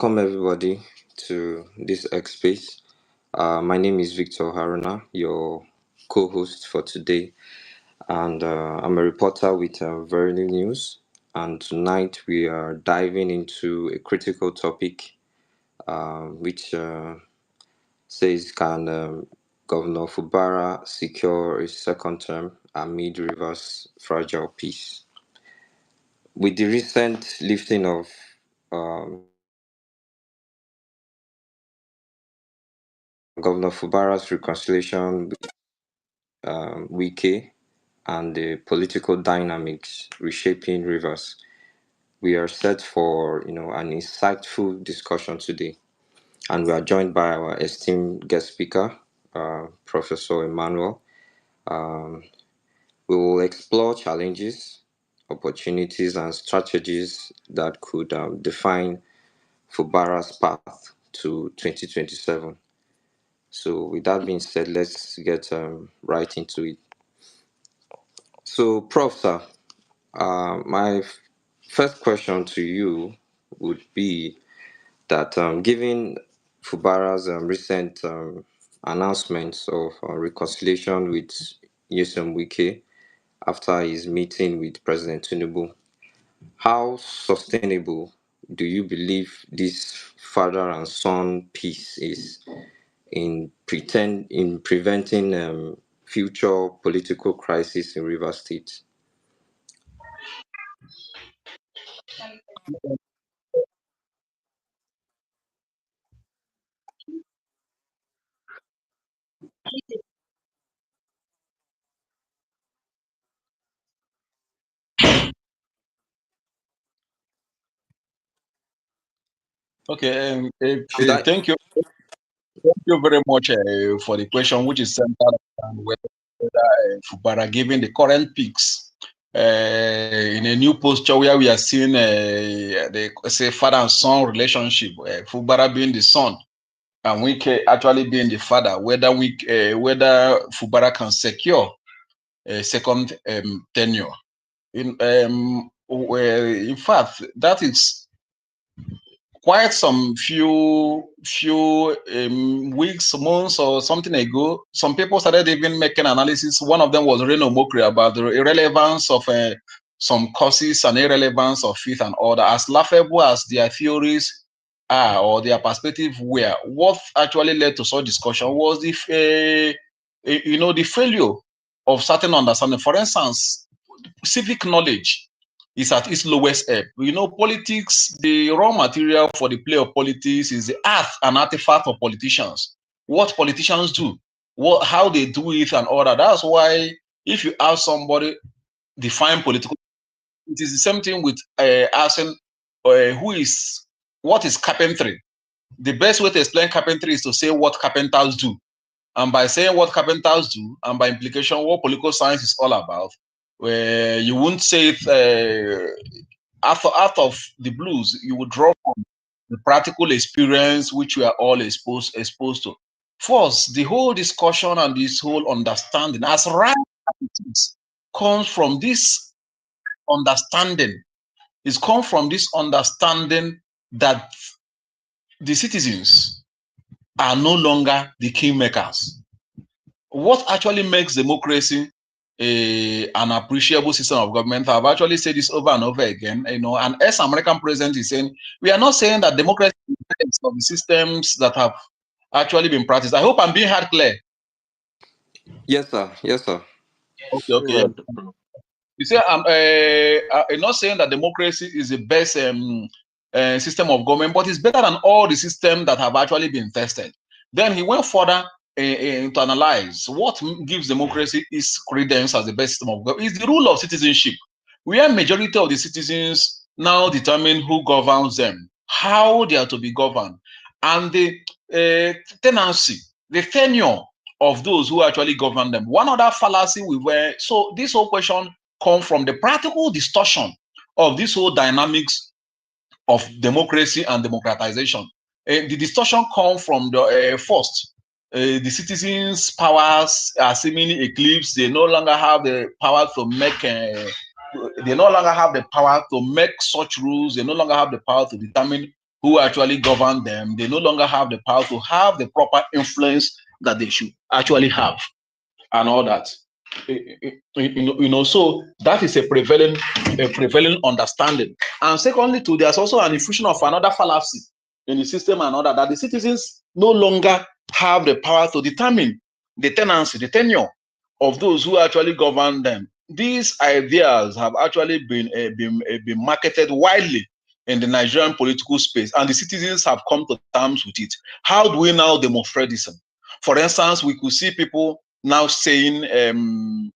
Welcome everybody to this XSpace. My name is Victor Haruna, your co-host for today, and I'm a reporter with Verily News. And tonight we are diving into a critical topic, which says can Governor Fubara secure a second term amid Rivers' fragile peace? With the recent lifting of Governor Fubara's reconciliation with Wike and the political dynamics reshaping Rivers, we are set for an insightful discussion today, and we are joined by our esteemed guest speaker, Professor Emmanuel. Um, we will explore challenges, opportunities, and strategies that could define Fubara's path to 2027. So, with that being said, let's get right into it. So, Prof, sir, my first question to you would be that given Fubara's recent announcements of reconciliation with Nyesom Wike after his meeting with President Tinubu, how sustainable do you believe this father and son peace is in preventing future political crisis in Rivers State? Okay, Should I? thank you very much for the question, which is centered on whether Fubara, given the current peaks, in a new posture where we are seeing the say father and son relationship, Fubara being the son and Wike actually being the father, whether Fubara can secure a second tenure. In fact, that is quite some few weeks, months, or something ago. Some people started even making analysis. One of them was Reno Mokri about the irrelevance of some causes and irrelevance of faith and order. As laughable as their theories are or their perspective were, what actually led to such discussion was the failure of certain understanding. For instance, civic knowledge is at its lowest ebb. Politics, the raw material for the play of politics is the art and artifact of politicians. What politicians do, how they do it, and all that. That's why if you ask somebody define political, it is the same thing with asking what is carpentry. The best way to explain carpentry is to say what carpenters do. And by saying what carpenters do, and by implication, what political science is all about, where you won't say it out of the blues, you would draw from the practical experience which we are all exposed to. First, the whole discussion and this whole understanding, as right as it is, comes from this understanding. It's come from this understanding that the citizens are no longer the kingmakers. What actually makes democracy an appreciable system of government? I've actually said this over and over again. An ex-American president is saying we are not saying that democracy is the best of the systems that have actually been practiced. I hope I'm being heard clear. Yes, sir. Yes, sir. Okay. Yeah. You say I'm not saying that democracy is the best system of government, but it's better than all the systems that have actually been tested. Then he went further to analyze what gives democracy its credence as the best system of government. It's the rule of citizenship, where majority of the citizens now determine who governs them, how they are to be governed, and the tenancy, the tenure of those who actually govern them. One other fallacy so this whole question come from the practical distortion of this whole dynamics of democracy and democratization. The distortion comes from the first. The citizens' powers are seemingly eclipsed. They no longer have the power to make. They no longer have the power to make such rules. They no longer have the power to determine who actually govern them, they no longer have the power to have the proper influence that they should actually have, and all that. So that is a prevailing understanding. And secondly, too, there's also an infusion of another fallacy in the system and order, that the citizens no longer have the power to determine the tenancy, the tenure of those who actually govern them. These ideas have actually been marketed widely in the Nigerian political space, and the citizens have come to terms with it. How do we now demonstrate this? For instance, we could see people now saying, the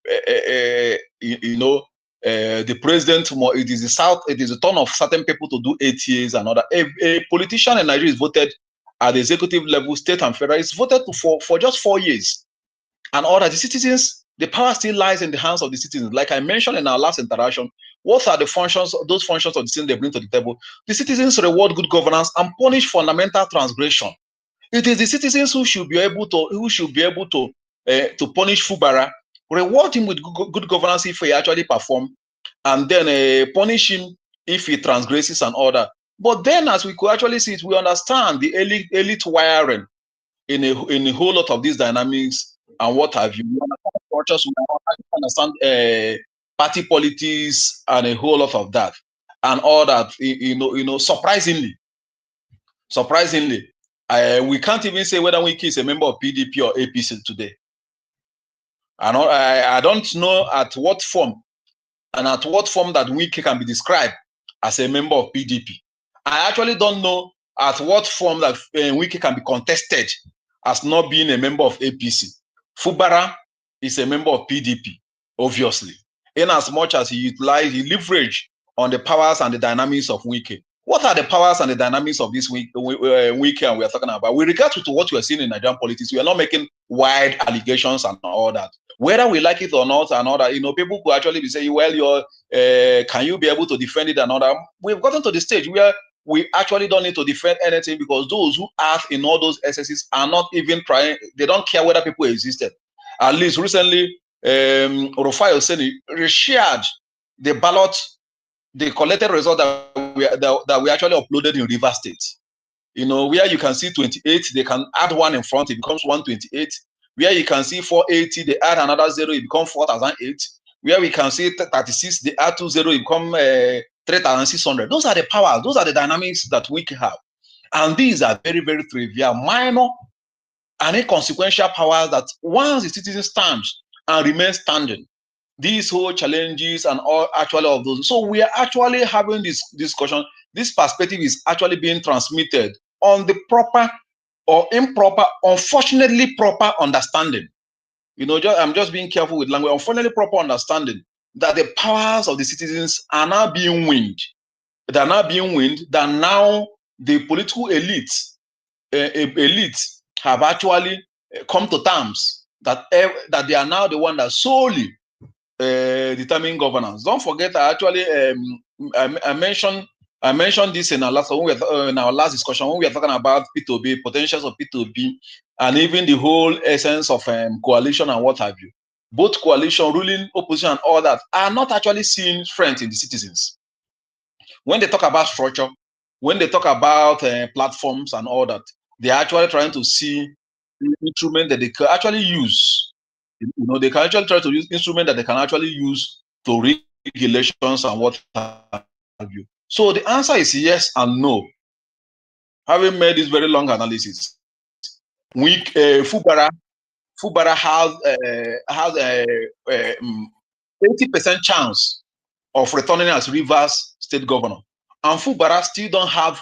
president, it is the turn of certain people to do 8 years and other. A politician in Nigeria is voted at the executive level, state and federal, is voted for just 4 years. And all that, the citizens, the power still lies in the hands of the citizens. Like I mentioned in our last interaction, what are the functions, those functions of the citizens they bring to the table? The citizens reward good governance and punish fundamental transgression. It is the citizens who should be able to punish Fubara, reward him with good governance if he actually perform, and then punish him if he transgresses and order. But then, as we could actually see it, we understand the elite wiring in a whole lot of these dynamics and what have you. We understand party politics and a whole lot of that and all that. Surprisingly, we can't even say whether Wiki is a member of PDP or APC today. And I don't know at what form that Wiki can be described as a member of PDP. I actually don't know at what form that Wiki can be contested as not being a member of APC. Fubara is a member of PDP, obviously, in as much as he leverage on the powers and the dynamics of Wiki. What are the powers and the dynamics of this Wiki and we are talking about? With regard to what we are seeing in Nigerian politics, we are not making wide allegations and all that. Whether we like it or not, and all that, people could actually be saying, well, can you be able to defend it and all that? We've gotten to the stage where we actually don't need to defend anything, because those who act in all those excesses are not even trying. They don't care whether people existed. At least recently, Rufai Oseni reshared the ballot, the collected result that we actually uploaded in Rivers State. Where you can see 28, they can add one in front, it becomes 128. Where you can see 480, they add another 0, it becomes 4008. Where we can see 36, they add 20, it becomes 3,600. Those are the powers, those are the dynamics that we have. And these are very, very trivial, minor, and inconsequential powers that once the citizens stand and remain standing, these whole challenges and all actually of those. So we are actually having this discussion. This perspective is actually being transmitted on the proper or improper, unfortunately proper understanding. I'm just being careful with language. Unfortunately proper understanding that the powers of the citizens are now being weaned. That now the political elites have actually come to terms that they are now the one that solely determine governance. Don't forget, I actually I mentioned this in our last discussion when we were talking about P2B, potentials of P2B, and even the whole essence of coalition and what have you. Both coalition, ruling, opposition, and all that are not actually seeing strength in the citizens. When they talk about structure, when they talk about platforms and all that, they're actually trying to see instrument that they can actually use. They can actually try to use instrument that they can actually use to rig elections and what have you. So the answer is yes and no. Having made this very long analysis, Fubara has a 80% chance of returning as Rivers State Governor, and Fubara still don't have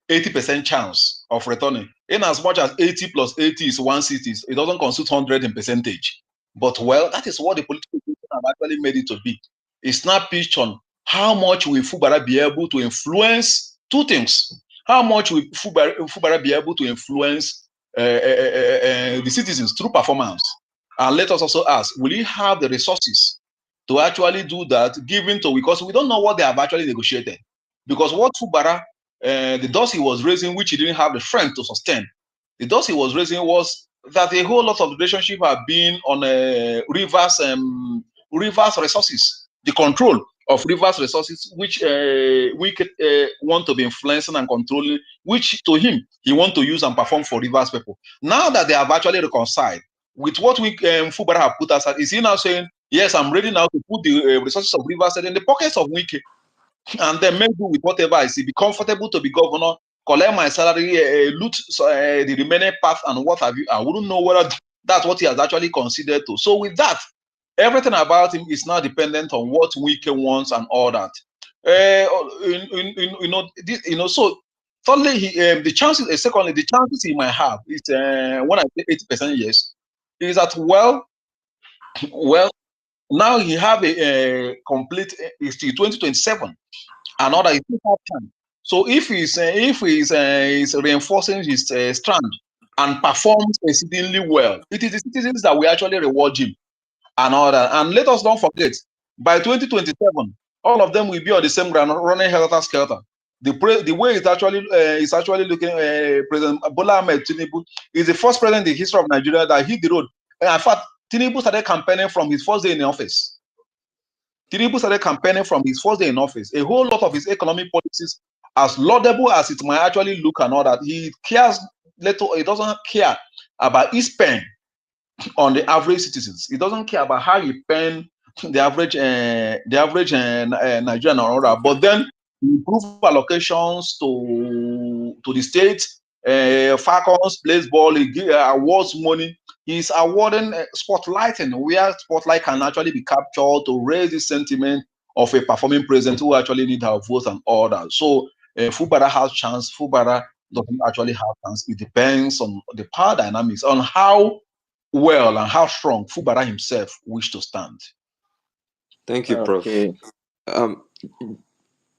80% chance of returning. In as much as 80 plus 80 is 160, it doesn't constitute 100 in percentage. But well, that is what the political system have actually made it to be. It's not pitched on how much will Fubara be able to influence two things. How much will Fubara be able to influence the citizens through performance? And let us also ask, will he have the resources to actually do that, because we don't know what they have actually negotiated. Because what Fubara, the dust he was raising, which he didn't have the strength to sustain, the dust he was raising was that a whole lot of relationship have been on reverse resources, the control of rivers resources, which we want to be influencing and controlling, which to him he want to use and perform for rivers people. Now that they have actually reconciled with what we Fubara have put aside, is he now saying, yes, I'm ready now to put the resources of rivers in the pockets of Wike, and then make do with whatever I see, be comfortable to be governor, collect my salary, loot the remaining part and what have you. I wouldn't know whether that's what he has actually considered to. So with that, everything about him is now dependent on what Wike wants and all that. So thirdly, the chances, secondly, the chances he might have is when I say 80% yes, is that well, now he have a complete is 2027. Another is time. So if he's reinforcing his strand and performs exceedingly well, it is the citizens that will actually reward him and all that. And let us not forget, by 2027, all of them will be on the same ground, running helter skelter. The way it's actually looking, President Bola Ahmed Tinubu is the first president in the history of Nigeria that hit the road. And in fact, Tinubu started campaigning from his first day in the office. Tinubu started campaigning from his first day in office. A whole lot of his economic policies, as laudable as it might actually look and all that, he cares little. He doesn't care about his spend on the average citizens. He doesn't care about how you spend the average Nigerian or other. But then he improve allocations to the state. Falcons plays ball. He awards money. He's awarding spotlighting where spotlight can actually be captured to raise the sentiment of a performing president who actually need our votes and all that. So Fubara has chance. Fubara doesn't actually have chance. It depends on the power dynamics, on how well and how strong Fubara himself wish to stand. Thank you, Prof. Okay.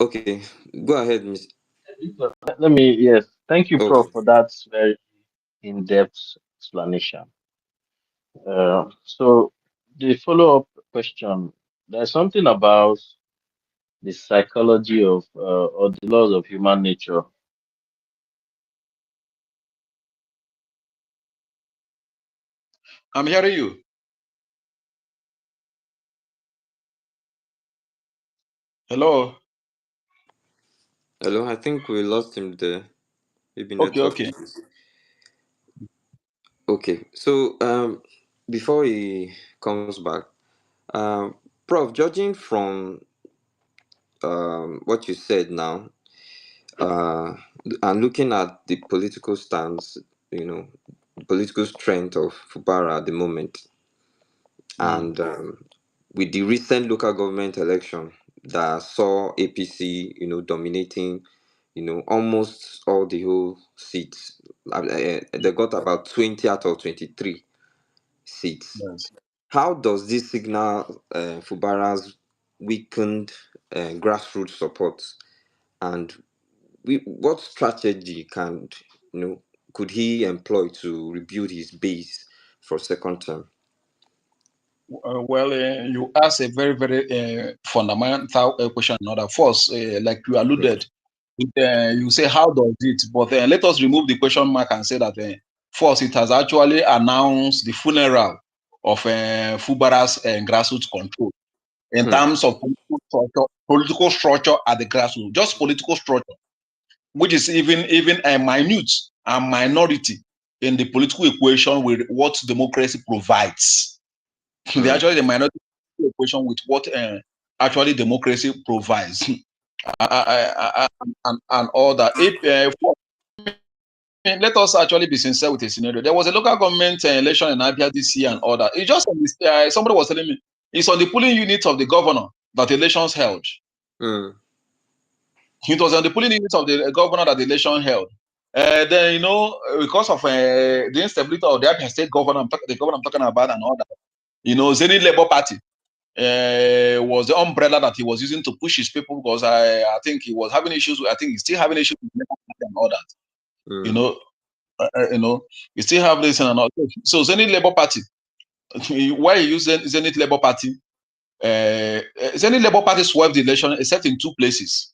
Okay, go ahead, Miss. Let me, yes. Thank you, Okay. Prof, for that very in-depth explanation. So the follow-up question, there's something about the psychology of or the laws of human nature. I'm hearing you. Hello. Hello, I think we lost him there. Maybe Okay, network okay. issues. Okay, so before he comes back, Prof, judging from what you said now, uh, and looking at the political stance, the political strength of Fubara at the moment, Mm. and with the recent local government election that saw APC, dominating, almost all the whole seats. They got about 20 out of 23 seats. Yes. How does this signal Fubara's weakened grassroots support, and what strategy could he employ to rebuild his base for second term? Well, you asked a very, very fundamental question. Another first, like you alluded, you say how does it? But let us remove the question mark and say that first, it has actually announced the funeral of Fubara's grassroots control in Hmm. terms of political structure at the grassroots, just political structure, which is even a minute and minority in the political equation with what democracy provides. They actually the minority equation with what actually democracy provides. And all that. Let us actually be sincere with a scenario. There was a local government election in Abia this year and all that. It's just somebody was telling me it's on the polling unit of the governor that elections held. Hmm. It was on the polling unit of the governor that the election held. Then because of the instability of the Abia state governor, the governor I'm talking about and all that. Zenith Labour Party was the umbrella that he was using to push his people because I think he was having issues. I think he's still having issues with Labour Party and all that. You still have this and all. So Zenith Labour Party, why he used Zenith Labour Party? Zenith Labour Party swept the election except in two places.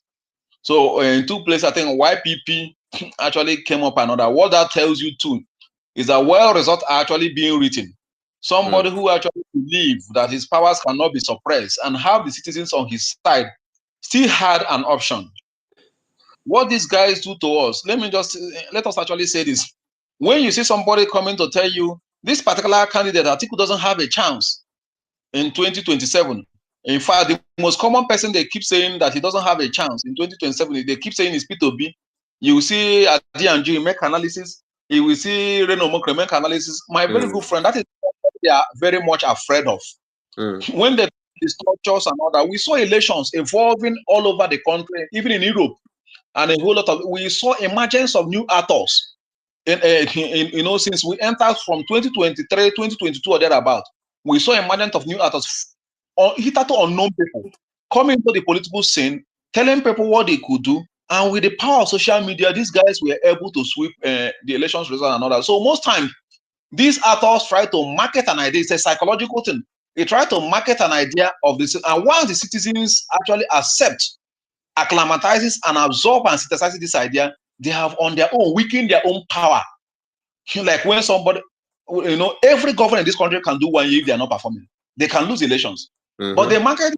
So in two places, I think YPP actually came up another. What that tells you too is that well results are actually being written. somebody who actually believed that his powers cannot be suppressed and have the citizens on his side, still had an option. What these guys do to us, let us actually say this. When you see somebody coming to tell you this particular candidate, Atiku doesn't have a chance in 2027. In fact, the most common person they keep saying that he doesn't have a chance in 2027, they keep saying is P2B. You will see Adi and G make analysis. You will see Reno Mokre make analysis. My very good friend, that is what they are very much afraid of. When the structures and all that, we saw elections evolving all over the country, even in Europe, and a whole lot of, we saw emergence of new actors. Since we entered from 2023, 2022 or thereabout, we saw emergence of new actors, hitherto unknown people coming into the political scene, telling people what they could do, and with the power of social media, these guys were able to sweep the elections result and all that. So most times, these actors try to market an idea. It's a psychological thing. They try to market an idea of this, and once the citizens actually accept, acclimatizes, and absorb and synthesize this idea, they have on their own weakened their own power. Like when somebody, every government in this country can do 1 year if they are not performing. They can lose elections. But the market,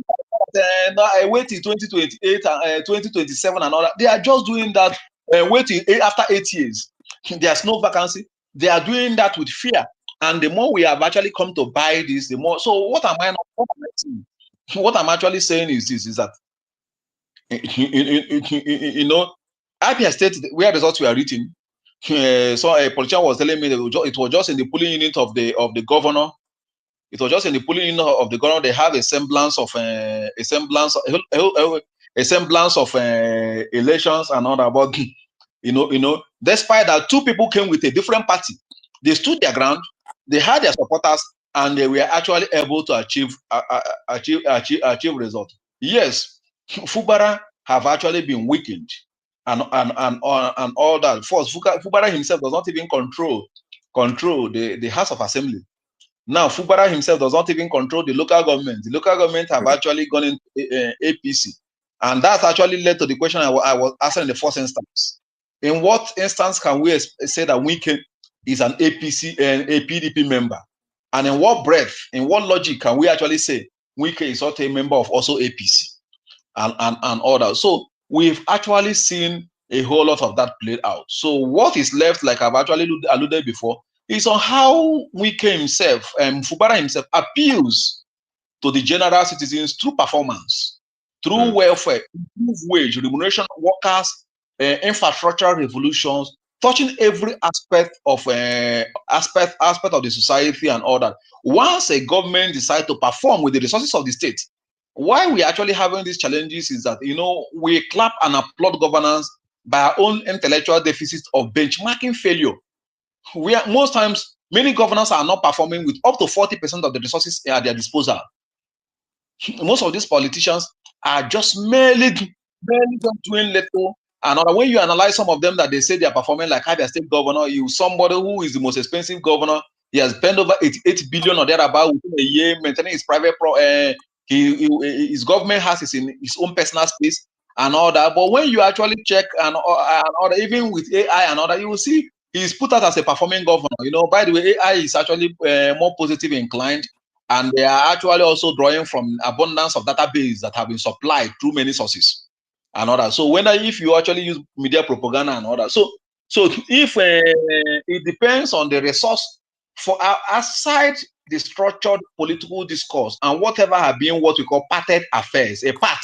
I wait till 2028 and 2027 and all that. They are just doing that, waiting after 8 years. There's no vacancy. They are doing that with fear. And the more we have actually come to buy this, the more. So what am I saying? What I'm actually saying is this, is that, Abia State, where results were written, so a politician was telling me that it was just in the polling unit of the governor. It was just in the polling unit of the governor. They have a semblance of elections and all that. But despite that, two people came with a different party. They stood their ground. They had their supporters, and they were actually able to achieve results. Yes, Fubara have actually been weakened. And all that. First, Fubara himself does not even control the House of Assembly. Now, Fubara himself does not even control the local government. The local government have actually gone into APC. And that's actually led to the question I was asking in the first instance. In what instance can we say that Wike is an APC and a PDP member? And in what breadth, in what logic can we actually say Wike is not a member of also APC and all that? So we've actually seen a whole lot of that played out. So what is left, like I've actually alluded before, is on how Wike himself, Fubara himself, appeals to the general citizens through performance, through welfare, improved wage, remuneration of workers, infrastructure revolutions, touching every aspect of the society and all that. Once a government decides to perform with the resources of the state, why we actually having these challenges is that we clap and applaud governance by our own intellectual deficit of benchmarking failure. Most times many governors are not performing with up to 40% of the resources at their disposal. Most of these politicians are just merely doing little. And when you analyze some of them that they say they are performing, like Abia State governor, somebody who is the most expensive governor, he has spent over 88 billion or thereabout within a year maintaining his private his government has his own personal space and all that. But when you actually check and all that, even with AI and all that, you will see he's put out as a performing governor. By the way, AI is actually more positive inclined, and they are actually also drawing from abundance of database that have been supplied through many sources and all that. So if you actually use media propaganda and all that, so if it depends on the resource for aside the structured political discourse and whatever have been what we call parted affairs, a part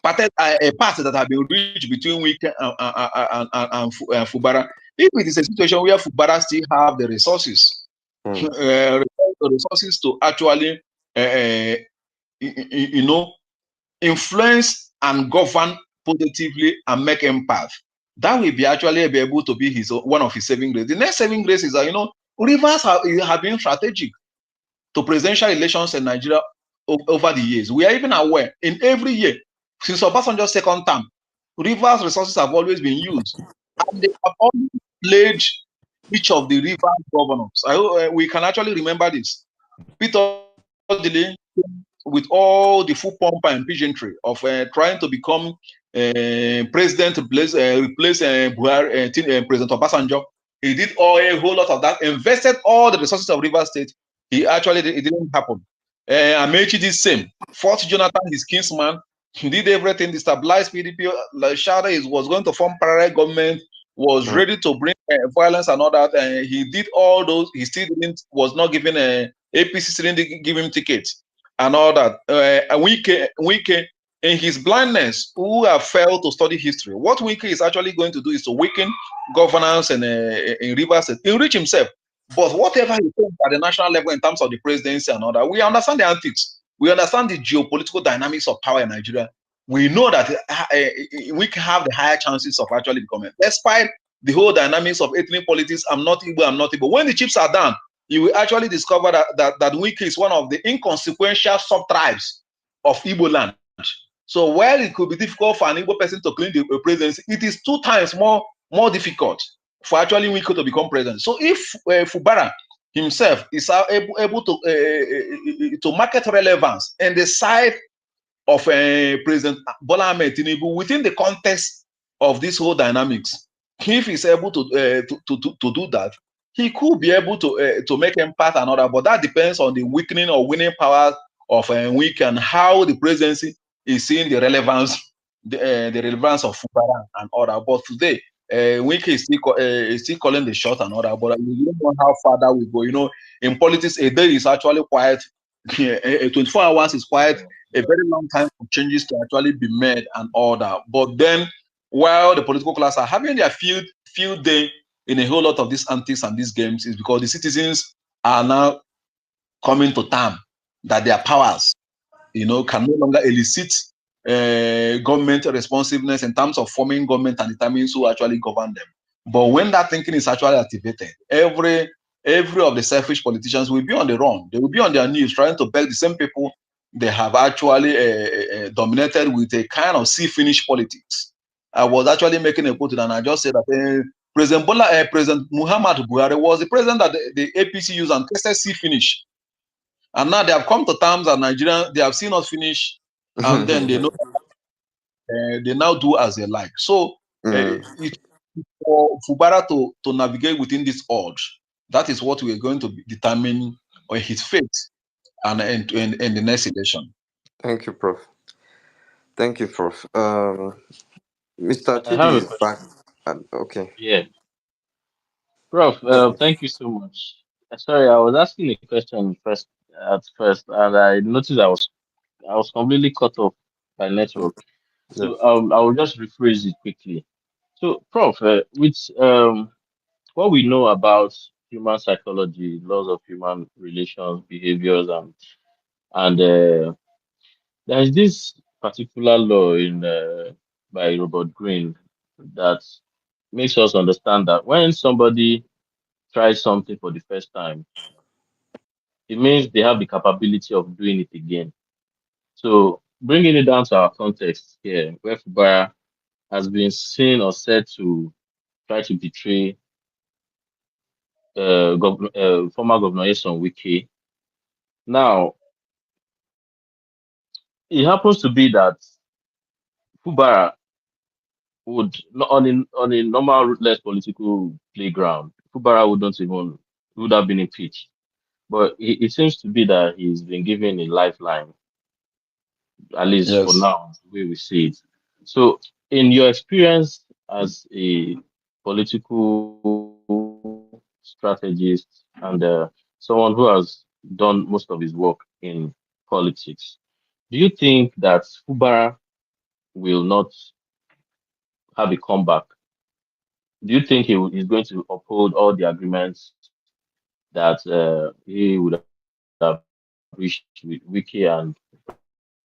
that have been reached between Wike and Fubara. If it is a situation where Fubara still have the resources, to actually, influence and govern positively and make impact, that will be actually be able to be one of his saving grace. The next saving grace is that Rivers have been strategic to presidential elections in Nigeria over the years. We are even aware in every year since Obasanjo's second term, Rivers resources have always been used, and they have always played each of the Rivers governors. We can actually remember this. Peter Dele, with all the full pomp and pageantry of trying to become president, replace President Obasanjo, He did a whole lot of that, invested all the resources of Rivers State. It didn't happen. Amechi did same. Fought Jonathan, his kinsman. He did everything, destabilized PDP. Shada was going to form parallel government, was ready to bring violence and all that. He did all those. He still was not given APC didn't give him tickets and all that. And Wike, in his blindness, who have failed to study history, what Wike is actually going to do is to weaken governance and in Rivers, enrich himself. But whatever he does at the national level in terms of the presidency and all that, we understand the antics. We understand the geopolitical dynamics of power in Nigeria. We know that we can have the higher chances of actually becoming, despite the whole dynamics of ethnic politics. I'm not Igbo. When the chips are down, you will actually discover that Wike is one of the inconsequential sub-tribes of Igbo land. So while it could be difficult for an Igbo person to claim the presidency, it is 2 times more difficult for actually Wike to become president. So if Fubara himself is able to market relevance and the side of President Bola Ahmed Tinubu within the context of this whole dynamics, if he's able to do that, he could be able to make impact and other. But that depends on the weakening or winning power of Wike and how the presidency is seeing the relevance of Fubara and other. But today, Wike is still calling the shot and other. But you don't know how far that will go. You know, in politics, a day is actually quiet. 24 hours is quiet. A very long time for changes to actually be made and order. But then, while the political class are having their field day in a whole lot of these antics and these games, is because the citizens are now coming to term that their powers, can no longer elicit government responsiveness in terms of forming government and determining who actually govern them. But when that thinking is actually activated, every of the selfish politicians will be on the run. They will be on their knees trying to beg the same people they have actually dominated with a kind of see-finish politics. I was actually making a point and I just said that President Muhammad Buhari was the president that the APC used and tested see-finish. And now they have come to terms that Nigeria, they have seen us finish, and then they know they now do as they like. So it's for Fubara to navigate within this urge. That is what we are going to determine on his fate and in the next election. Thank you, Prof. Thank you, Prof. Mr. I have Chidi a is back. question. Okay. Yeah, Prof. Thank you so much. Sorry, I was asking a question first, and I noticed I was completely cut off by network. Yes. So I will just rephrase it quickly. So, Prof, with what we know about human psychology, laws of human relations, behaviors, and there is this particular law in by Robert Greene that makes us understand that when somebody tries something for the first time, it means they have the capability of doing it again. So, bringing it down to our context here, where Fubara has been seen or said to try to betray former Governor Eson Wike. Now, it happens to be that Fubara would on a normal rootless political playground, Fubara would have been impeached. But it seems to be that he's been given a lifeline, at least for Yes. now, the way we see it. So, in your experience as a political strategist and someone who has done most of his work in politics, do you think that Fubara will not have a comeback? Do you think he's going to uphold all the agreements that he would have reached with Wiki and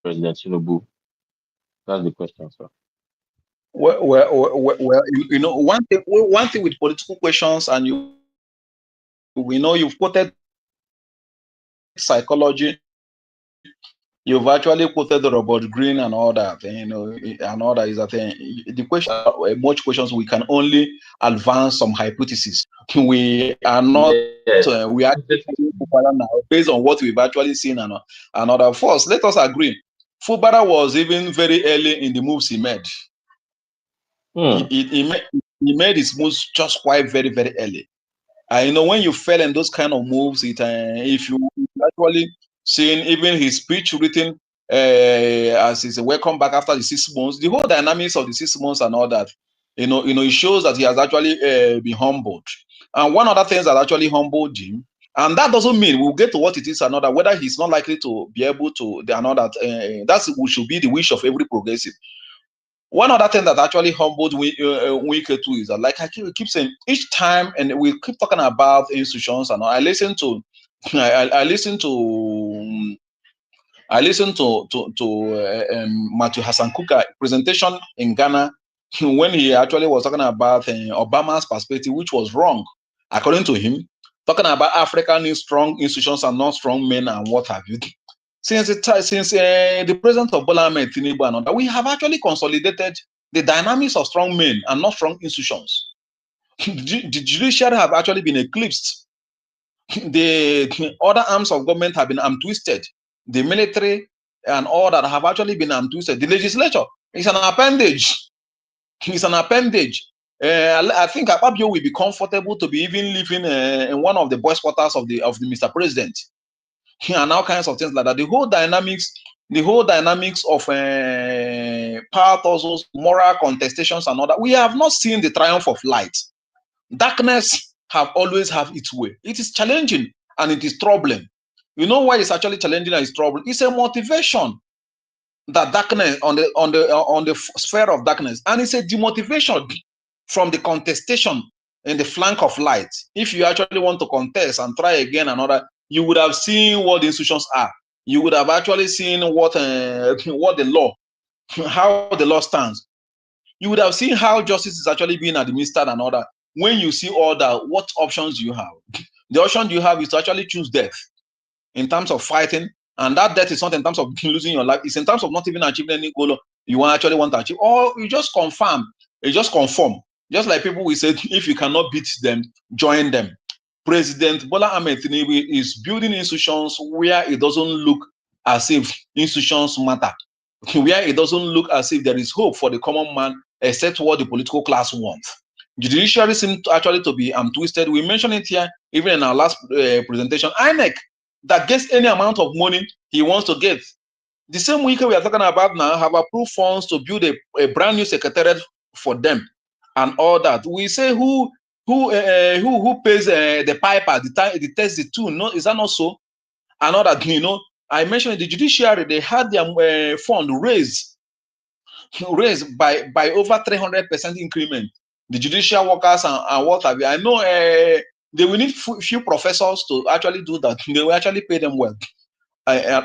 President Tinubu? That's the question, sir. Well, one thing with political questions, and we know you've quoted psychology. You've actually quoted the Robert Greene and all that, and all that is that the question, much questions, we can only advance some hypotheses. We are not, Yes. we are now based on what we've actually seen and other. First, let us agree. Fubara was even very early in the moves he made. Hmm. He made he made his moves just quite very, very early. You know, when you fail in those kind of moves, if you actually seen even his speech written as his welcome back after the 6 months, the whole dynamics of the 6 months and all that, it shows that he has actually been humbled. And one other thing that actually humbled him, and that doesn't mean we'll get to what it is another, whether he's not likely to be able to, another, that should be the wish of every progressive. One other thing that actually humbled Wike too is that, like I keep saying, each time, and we keep talking about institutions, and I listen to, I listen to, Matthew Hassan Kuka presentation in Ghana when he actually was talking about Obama's perspective, which was wrong, according to him, talking about African strong institutions and not strong men and what have you. Since the president of Bola Ahmed Tinubu and other, we have actually consolidated the dynamics of strong men and not strong institutions. The judiciary have actually been eclipsed. The other arms of government have been arm twisted. The military and all that have actually been arm twisted. The legislature is an appendage. It's an appendage. I think Akpabio will be comfortable to be even living in one of the boys' quarters of the Mr. President, and all kinds of things like that. The whole dynamics of power tussles, moral contestations, and all that. We have not seen the triumph of light. Darkness have always have its way. It is challenging and it is troubling. You know why it's actually challenging and it's troubling? It's a motivation that darkness on the sphere of darkness, and it's a demotivation from the contestation in the flank of light. If you actually want to contest and try again another, you would have seen what the institutions are. You would have actually seen what the law, how the law stands. You would have seen how justice is actually being administered and other. When you see all that, what options do you have? The option you have is to actually choose death in terms of fighting, and that death is not in terms of losing your life. It's in terms of not even achieving any goal you actually want to achieve, or you just conform. Just like people will say, if you cannot beat them, join them. President Bola Ahmed Tinubu is building institutions where it doesn't look as if institutions matter, where it doesn't look as if there is hope for the common man except what the political class wants. Judiciary seems actually to be twisted. We mentioned it here even in our last presentation. INEC that gets any amount of money he wants to get. The same week we are talking about now have approved funds to build a brand new secretariat for them and all that. We say who pays the piper, the test, the tool? No, is that not so? And all that, I mentioned the judiciary, they had their fund raised by over 300% increment. The judicial workers and what have you. I know they will need few professors to actually do that. They will actually pay them well.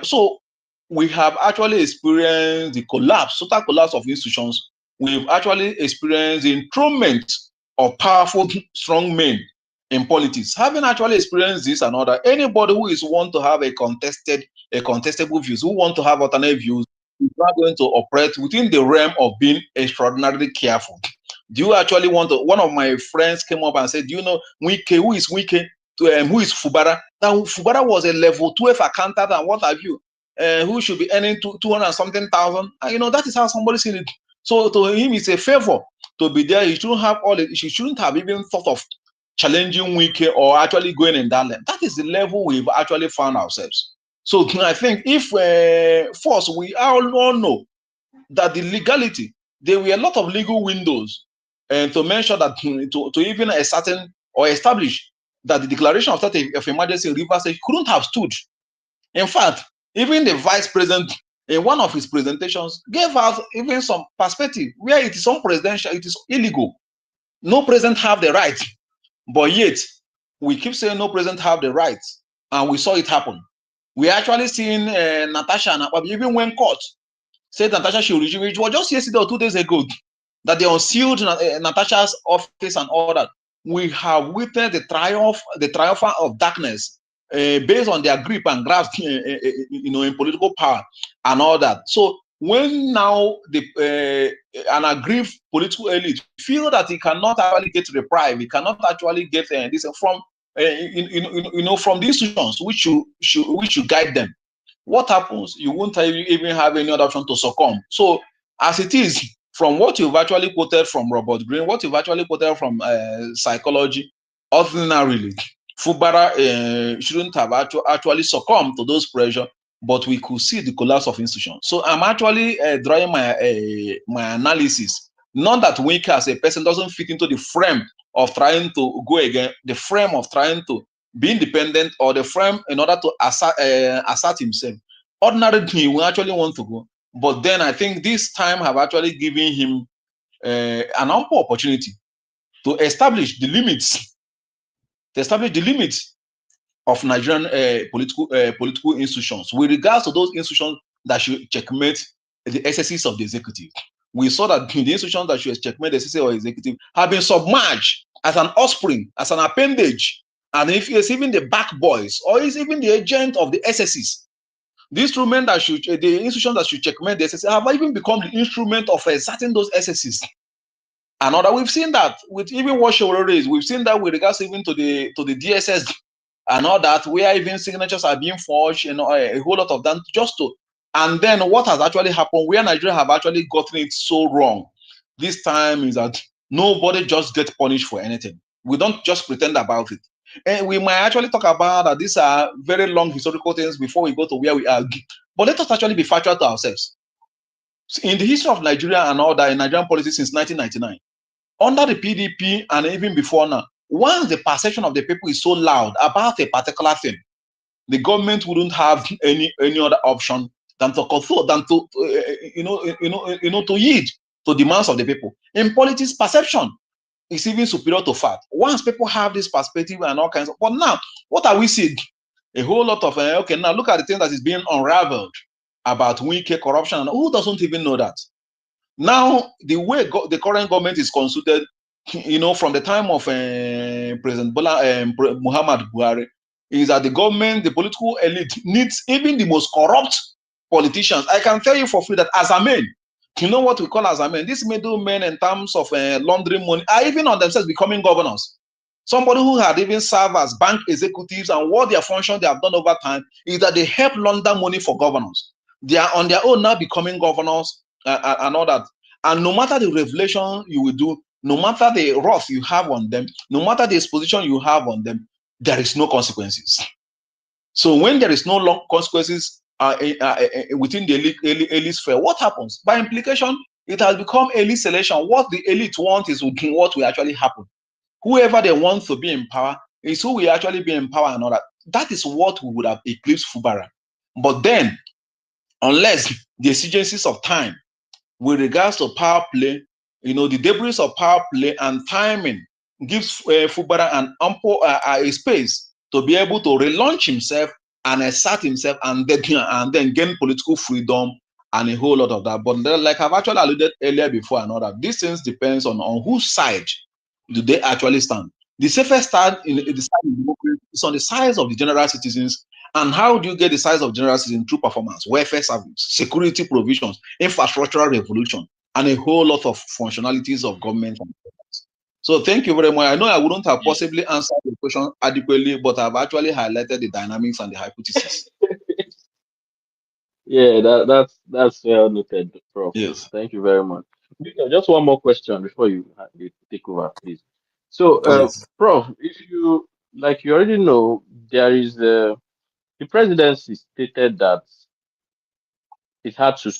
So we have actually experienced the total collapse of institutions. We've actually experienced the enthronement of powerful, strong men in politics. Having actually experienced this and other, anybody who is want to have a contestable views, who want to have alternate views, is not going to operate within the realm of being extraordinarily careful. Do you actually want to? One of my friends came up and said, "Do you know Wike? Who is Wike? Who is Fubara? Now Fubara was a level 12 accountant and what have you, who should be earning 200 something thousand. And, that is how somebody seen it. So to him, it's a favor to be there. He shouldn't have he shouldn't have even thought of challenging Wike or actually going in that level. That is the level we've actually found ourselves. So I think if first we all know that the legality, there were a lot of legal windows and to mention that to even ascertain or establish that the declaration of state of emergency in Rivers State couldn't have stood. In fact, even the vice president in one of his presentations gave out even some perspective where it is unpresidential, it is illegal. No president have the right, but yet we keep saying no president have the right, and we saw it happen. We actually seen Natasha and Akpabio even when caught said Natasha should resume. It was just yesterday or 2 days ago that they unsealed Natasha's office and all that. We have witnessed the triumph of darkness based on their grip and grasp, in political power and all that. So when now an aggrieved political elite feel that he cannot actually get reprieve, he cannot actually get this from from the institutions which should guide them, what happens? You won't even have any other option to succumb. So as it is, from what you've actually quoted from Robert Greene, what you've actually quoted from psychology, ordinarily, Fubara shouldn't have actually succumbed to those pressure, but we could see the collapse of institutions. So I'm actually drawing my analysis, not that Wike as a person doesn't fit into the frame of trying to go again, the frame of trying to be independent, or the frame in order to assert himself. Ordinarily, he will actually want to go. But then I think this time have actually given him an ample opportunity to establish the limits, of Nigerian political institutions with regards to those institutions that should checkmate the excesses of the executive. We saw that the institutions that should checkmate the excesses of the executive have been submerged as an offspring, as an appendage, and if it's even the back boys or it's even the agent of the excesses. The instrument that should, the institutions that should checkmate the excesses have even become the instrument of exerting those excesses. Another, we've seen that with even what Showore is, we've seen that with regards even to the DSS and all that, where even signatures are being forged, a whole lot of that just to, and then what has actually happened, where Nigeria have actually gotten it so wrong this time, is that nobody just gets punished for anything. We don't just pretend about it. And we might actually talk about that these are very long historical things before we go to where we are. But let us actually be factual to ourselves. In the history of Nigeria and all that, in Nigerian politics since 1999, under the PDP and even before now, once the perception of the people is so loud about a particular thing, the government wouldn't have any other option than to consult, than to to yield to demands of the people. In politics, perception is even superior to fact. Once people have this perspective and all kinds of, but now what are we seeing? A whole lot of okay, now look at the thing that is being unraveled about Wike corruption, and who doesn't even know that? Now, the way the current government is consulted, from the time of President Muhammad Buhari, is that the government, the political elite, needs even the most corrupt politicians. I can tell you for free that as a man, you know what we call as a man, these middlemen in terms of laundering money are even on themselves becoming governors. Somebody who had even served as bank executives, and what their function they have done over time is that they help launder money for governors. They are on their own now becoming governors and all that. And no matter the revelation you will do, no matter the wrath you have on them, no matter the exposition you have on them, there is no consequences. So when there is no long consequences within the elite sphere, what happens? By implication, it has become elite selection. What the elite want is what will actually happen. Whoever they want to be in power is who will actually be in power and all that. That is what we would have eclipsed Fubara. But then, unless the exigencies of time with regards to power play, the debris of power play and timing gives Fubara an ample space to be able to relaunch himself and assert himself, and then gain political freedom and a whole lot of that. But like I've actually alluded earlier before and all that, these things depends on whose side do they actually stand. The safest stand in the side of democracy is on the size of the general citizens. And how do you get the size of general citizens? Through performance, welfare service, security provisions, infrastructural revolution, and a whole lot of functionalities of government. So thank you very much. I know I wouldn't have possibly answered the question adequately, but I've actually highlighted the dynamics and the hypothesis. Yeah, that's well noted, Prof. Yes. Thank you very much. Just one more question before you take over, please. So, Yes. Prof, if you like, you already know there is the presidency stated that it had to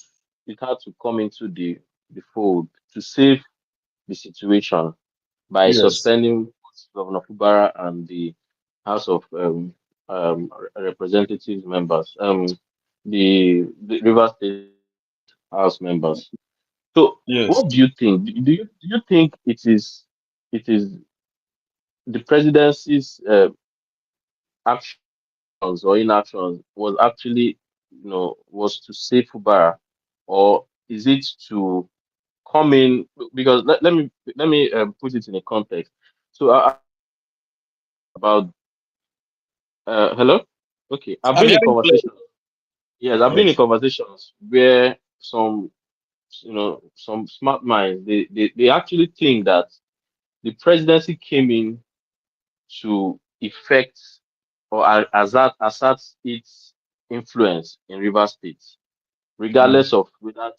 it had to come into the fold to save the situation by Yes. suspending Governor Fubara and the House of Representatives members, the River State House members. So, Yes. what do you think? Do you think it is the presidency's actions or inactions was actually was to save Fubara, or is it to come in? Because let me put it in a context. So about hello, okay, I've I'm been in hearing clear. conversations. Yes, I've been in Yes. conversations where some smart minds, they actually think that the presidency came in to effect or assert its influence in River State. regardless of whether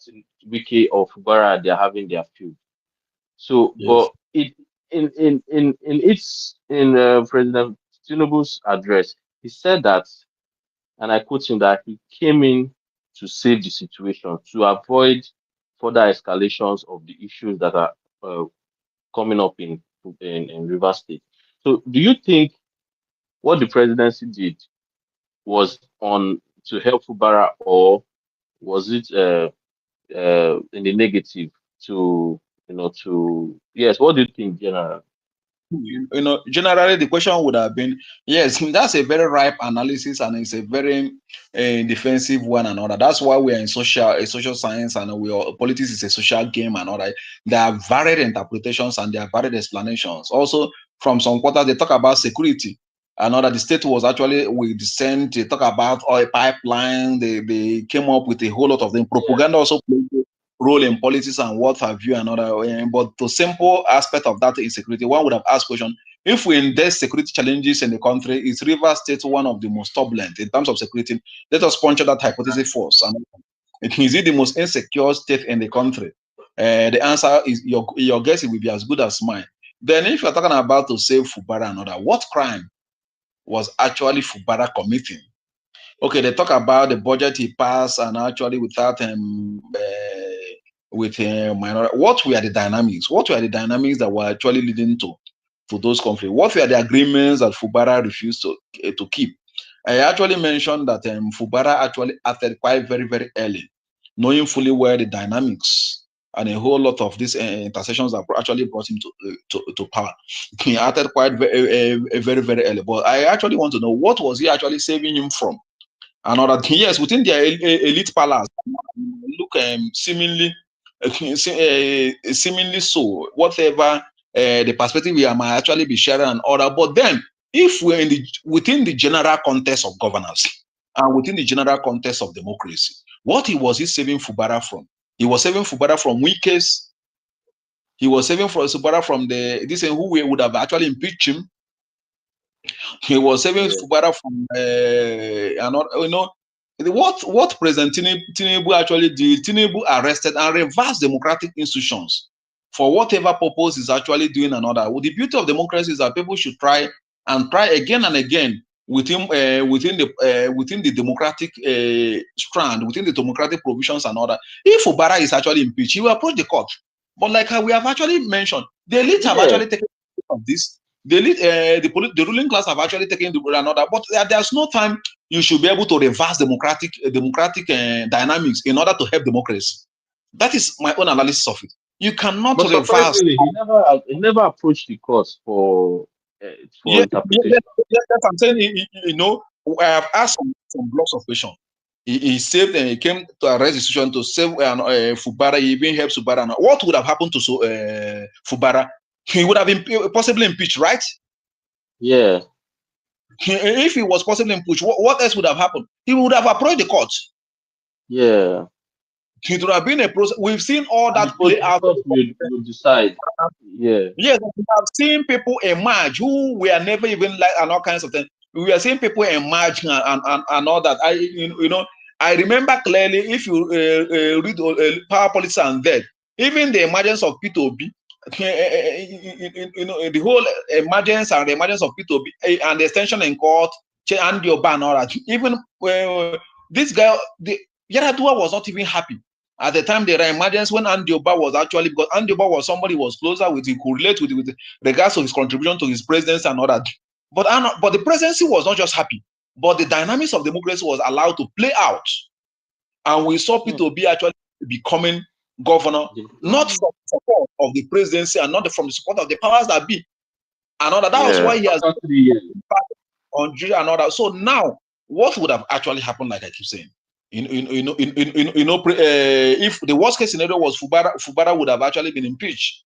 Wiki or Fubara they are having their field. So, Yes. but it in President Tinubu's address, he said that, and I quote him, that he came in to save the situation, to avoid further escalations of the issues that are coming up in River State. So, do you think what the presidency did was on to help Fubara, or was it in the negative to yes? What do you think, General? Generally the question would have been, yes, that's a very ripe analysis, and it's a very defensive one and all that. That's why we are in social science, and politics is a social game and all that. There are varied interpretations and there are varied explanations. Also, from some quarters they talk about security and all that. The state was actually with dissent. They talk about oil pipeline. They came up with a whole lot of them. Propaganda also played role in politics and what have you and other. But the simple aspect of that insecurity, one would have asked question: if we index security challenges in the country, is Rivers State one of the most turbulent in terms of security? Let us puncture that hypothesis first. And is it the most insecure state in the country? The answer is your guess will be as good as mine. Then, if you're talking about to save Fubara and other, what crime was actually Fubara committing? Okay, they talk about the budget he passed, and actually without with minority. What were the dynamics? What were the dynamics that were actually leading to those conflicts? What were the agreements that Fubara refused to keep? I actually mentioned that Fubara actually acted quite very early, knowing fully well the dynamics and a whole lot of these intercessions that actually brought him to power. He acted quite very early. But I actually want to know, what was he actually saving him from? Another thing, yes, within their elite palace, look seemingly seemingly so, whatever the perspective we might actually be sharing and order. But then, if we're within the general context of governance and within the general context of democracy, what was he saving Fubara from? He was saving Fubara from weakest. He was saving Fubara from this who would have actually impeached him. He was saving Yeah. Fubara from what President Tinubu actually did. Tinubu arrested and reversed democratic institutions for whatever purpose is actually doing another. Well, the beauty of democracy is that people should try and try again and again within the democratic strand, within the democratic provisions and order. If Fubara is actually impeached, he will approach the court. But like we have actually mentioned, the elite have Yeah. actually taken of this. The ruling class have actually taken another, but there's no time you should be able to reverse democratic dynamics in order to help democracy. That is my own analysis of it. You cannot But reverse. surprisingly, he never approached the courts for Yes, interpretation. I'm saying. I have asked some blocks of questions. He saved and he came to arrest the situation to save Fubara. He even helped Fubara. What would have happened to Fubara? He would have been possibly impeached, right? Yeah. If he was possibly impeached, what else would have happened? He would have approached the court. Yeah. It would have been a process. We've seen all And that play the out. court will decide. Yeah. Yes, we have seen people emerge who were never even like, and all kinds of things. We are seeing people emerge and all that. I remember clearly, if you read Power Politics and Death, even the emergence of P2B, the whole emergence and the emergence of P2B and the extension in court, and your ban, all that. Even this guy, Yaradua was not even happy at the time. There were emergencies when Andy Oba was actually, because Andy Oba was somebody who was closer with, he could relate with regards to his contribution to his presidency and all that. But the presidency was not just happy, but the dynamics of democracy was allowed to play out. And we saw P2B actually becoming governor, not from the support of the presidency and not from the support of the powers that be. And all that. That was Yeah. why he has After 3 years. on jury and all that. So now, what would have actually happened, like I keep saying? If the worst case scenario was Fubara would have actually been impeached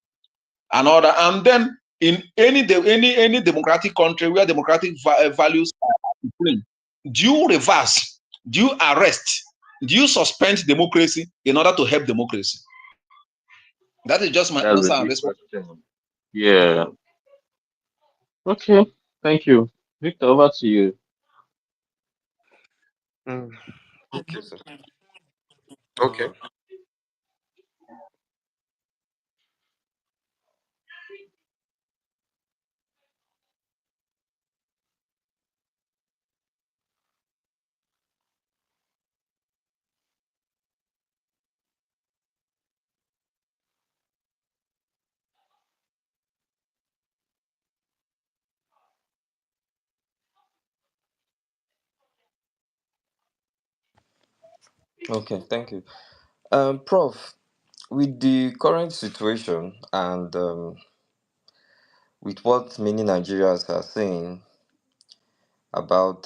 and all that. And then in any democratic country where democratic values are supreme, do you reverse? Do you arrest? Do you suspend democracy in order to help democracy? That is just my That's a answer on big this one. question. Yeah. Okay. Thank you. Victor, over to you. Mm, thank you, sir. Okay. Okay, thank you. Prof, with the current situation and with what many Nigerians are saying about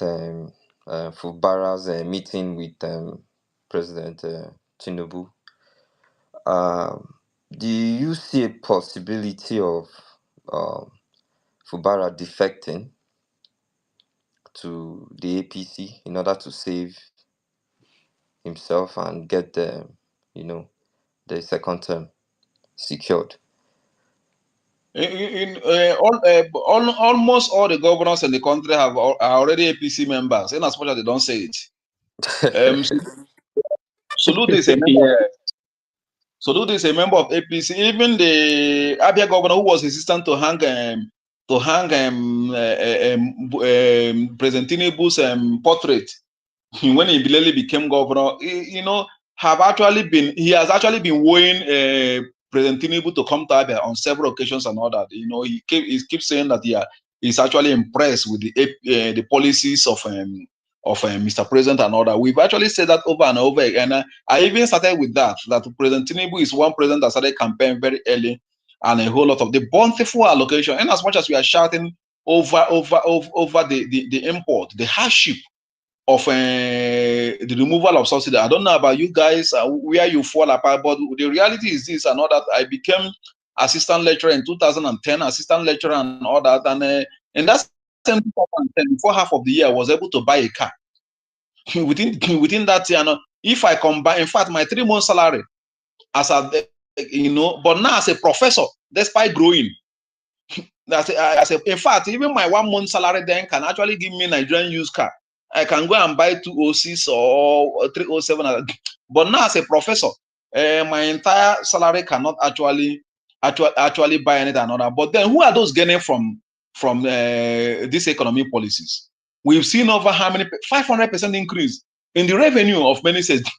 Fubara's meeting with President Tinubu, um, do you see a possibility of um, Fubara defecting to the APC in order to save himself and get you know, the second term secured? Almost all the governors in the country are already APC members, in as much as they don't say it. Um, Salute is a member. Yeah. Salute is a member of APC. Even the Abia governor, who was resistant to hang President Tinubu's portrait when he Bilele became governor, he has actually been wooing President Tinubu to come to Abia on several occasions and all that. He keeps saying that he's actually impressed with the policies of Mr. President and all that. We've actually said that over and over again. And I even started with that President Tinubu is one president that started campaign very early, and a whole lot of the bountiful allocation. And as much as we are shouting over the import, the hardship of the removal of subsidy. I don't know about you guys, where you fall apart, but the reality is this and all that. I became assistant lecturer in 2010, assistant lecturer and all that. And in that same 2010, before half of the year, I was able to buy a car. within that year, if I combine, in fact, my 3 month salary as a, but now as a professor, despite growing, in fact, even my 1 month salary then can actually give me Nigerian used car. I can go and buy 206 or 307. But now as a professor, my entire salary cannot actually buy anything another. But then who are those gaining from these economic policies? We've seen over how many 500% increase in the revenue of many states.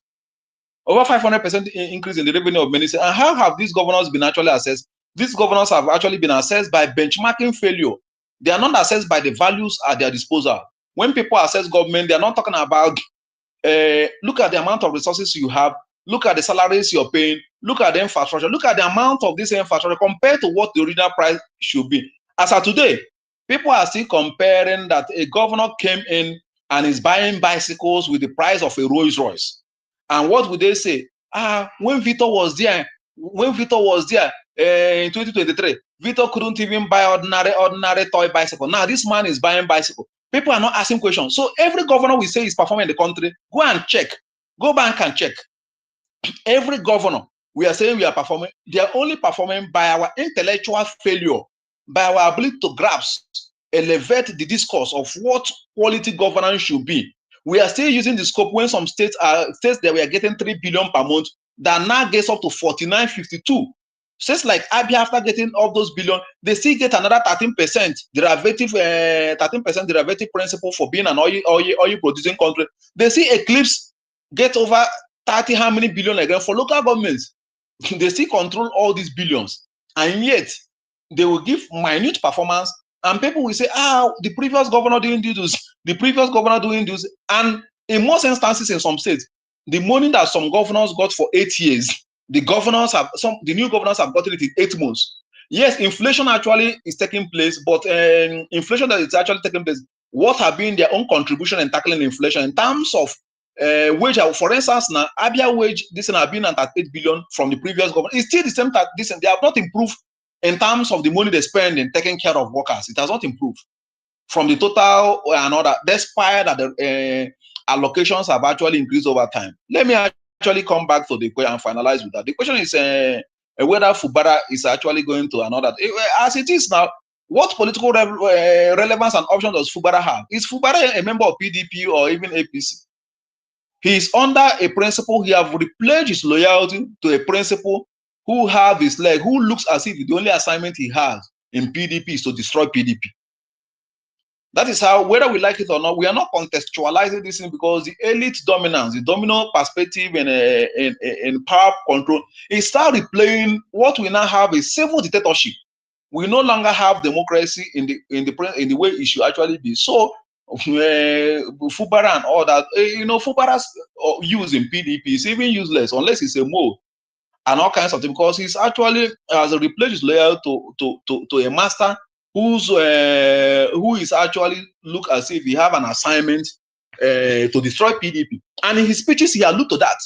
Over 500% increase in the revenue of many states. And how have these governors been actually assessed? These governors have actually been assessed by benchmarking failure. They are not assessed by the values at their disposal. When people assess government, they are not talking about look at the amount of resources you have, look at the salaries you're paying, look at the infrastructure, look at the amount of this infrastructure compared to what the original price should be. As of today, people are still comparing that a governor came in and is buying bicycles with the price of a Rolls Royce. And what would they say? When Victor was there in 2023, Victor couldn't even buy ordinary toy bicycle. Now this man is buying bicycle. People are not asking questions. So every governor we say is performing in the country, go and check. Go back and check. Every governor we are saying we are performing, they are only performing by our intellectual failure, by our ability to grasp, elevate the discourse of what quality governance should be. We are still using the scope when some states that we are getting 3 billion per month, that now gets up to 49.52. States like Abia, after getting all those billion, they still get another 13% derivative, 13% derivative principle for being an oil producing country. They see Eclipse get over 30 how many billion again for local governments. They still control all these billions, and yet they will give minute performance, and people will say, the previous governor didn't do this, the previous governor doing this. And in most instances in some states, the money that some governors got for 8 years, the new governors have gotten it in 8 months. Yes, inflation actually is taking place, but inflation that is actually taking place, what have been their own contribution in tackling inflation in terms of wage? For instance, now Abia wage, this have been at 8 billion from the previous government. It's still the same that this, they have not improved in terms of the money they spend in taking care of workers. It has not improved from the total and all that, despite that the allocations have actually increased over time. Let me actually come back to the question and finalize with that. The question is whether Fubara is actually going to another. As it is now, what political relevance and option does Fubara have? Is Fubara a member of PDP or even APC? He is under a principle. He have repledged his loyalty to a principle who have his leg, who looks as if the only assignment he has in PDP is to destroy PDP. That is how, whether we like it or not, we are not contextualizing this thing, because the elite dominance, the domino perspective in power control, is start replaying what we now have is civil dictatorship. We no longer have democracy in the way it should actually be. So Fubara and all that, Fubara's use in PDP is even useless unless it's a mole and all kinds of things, because he's actually has repledged his loyal to a master who is actually look as if he have an assignment to destroy PDP. And in his speeches, he allude to that.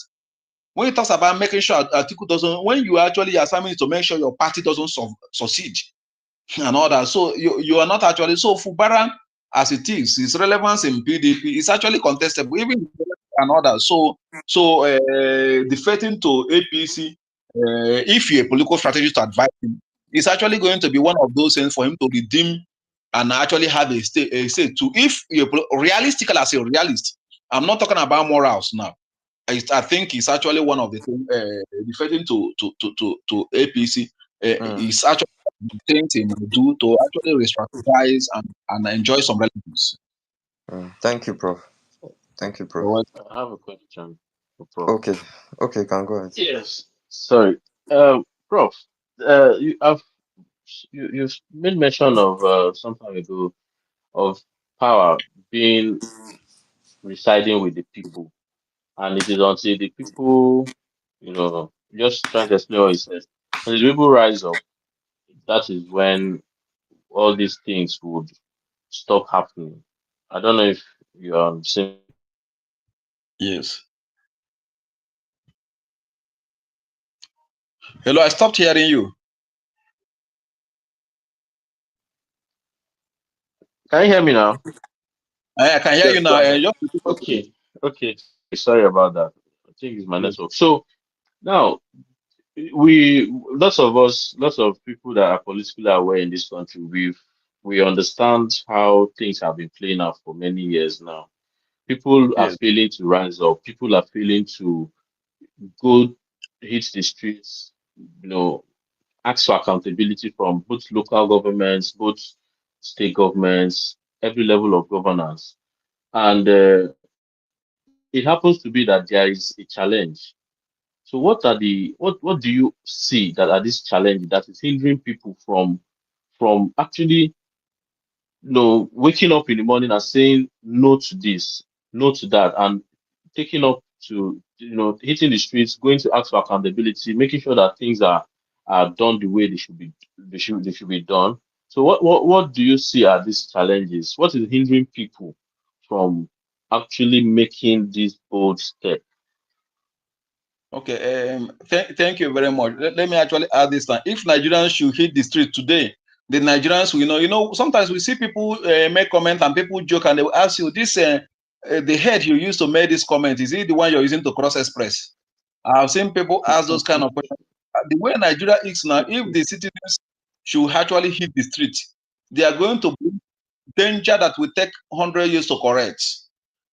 When he talks about making sure article doesn't, when you actually assignment to make sure your party doesn't succeed and all that. So you are not actually, so Fubara as it is, his relevance in PDP is actually contestable, even and all that. So defecting to APC, if you're a political strategist to advise him, it's actually going to be one of those things for him to redeem and actually have a say to. If you're realistically as a realist, I'm not talking about morals now. I think it's actually one of the things defecting to APC. It's actually things he might do to actually re-strategize and enjoy some relevance. Thank you, Prof. Thank you, Prof. I have a question for Prof. Okay, can go ahead. Yes. Sorry. Prof, you've made mention of some time ago of power being residing with the people, and it is until the people, just trying to explain what he says, when the people rise up, that is when all these things would stop happening. I don't know if you are on the same page with me. Yes. Hello, I stopped hearing you. Can you hear me now? I can hear Yes, you go now. ahead. Okay. Sorry about that. I think it's my network. So now lots of people that are politically aware in this country, we understand how things have been playing out for many years now. People are Yes. failing to rise up. People are failing to go hit the streets, ask for accountability from both local governments, both state governments, every level of governance. And it happens to be that there is a challenge. So what do you see that are these challenges that is hindering people from actually waking up in the morning and saying no to this, no to that, and taking up to hitting the streets, going to ask for accountability, making sure that things are done the way they should be done. So what do you see are these challenges? What is hindering people from actually making this bold step? Okay. Thank you very much. Let me actually add this time. If Nigerians should hit the street today, the Nigerians will know. Sometimes we see people make comments and people joke and they will ask you, this the head you used to make this comment, is it the one you're using to cross express? I've seen people ask those kind of questions. The way Nigeria is now, if the citizens should actually hit the street, they are going to bring danger that will take 100 years to correct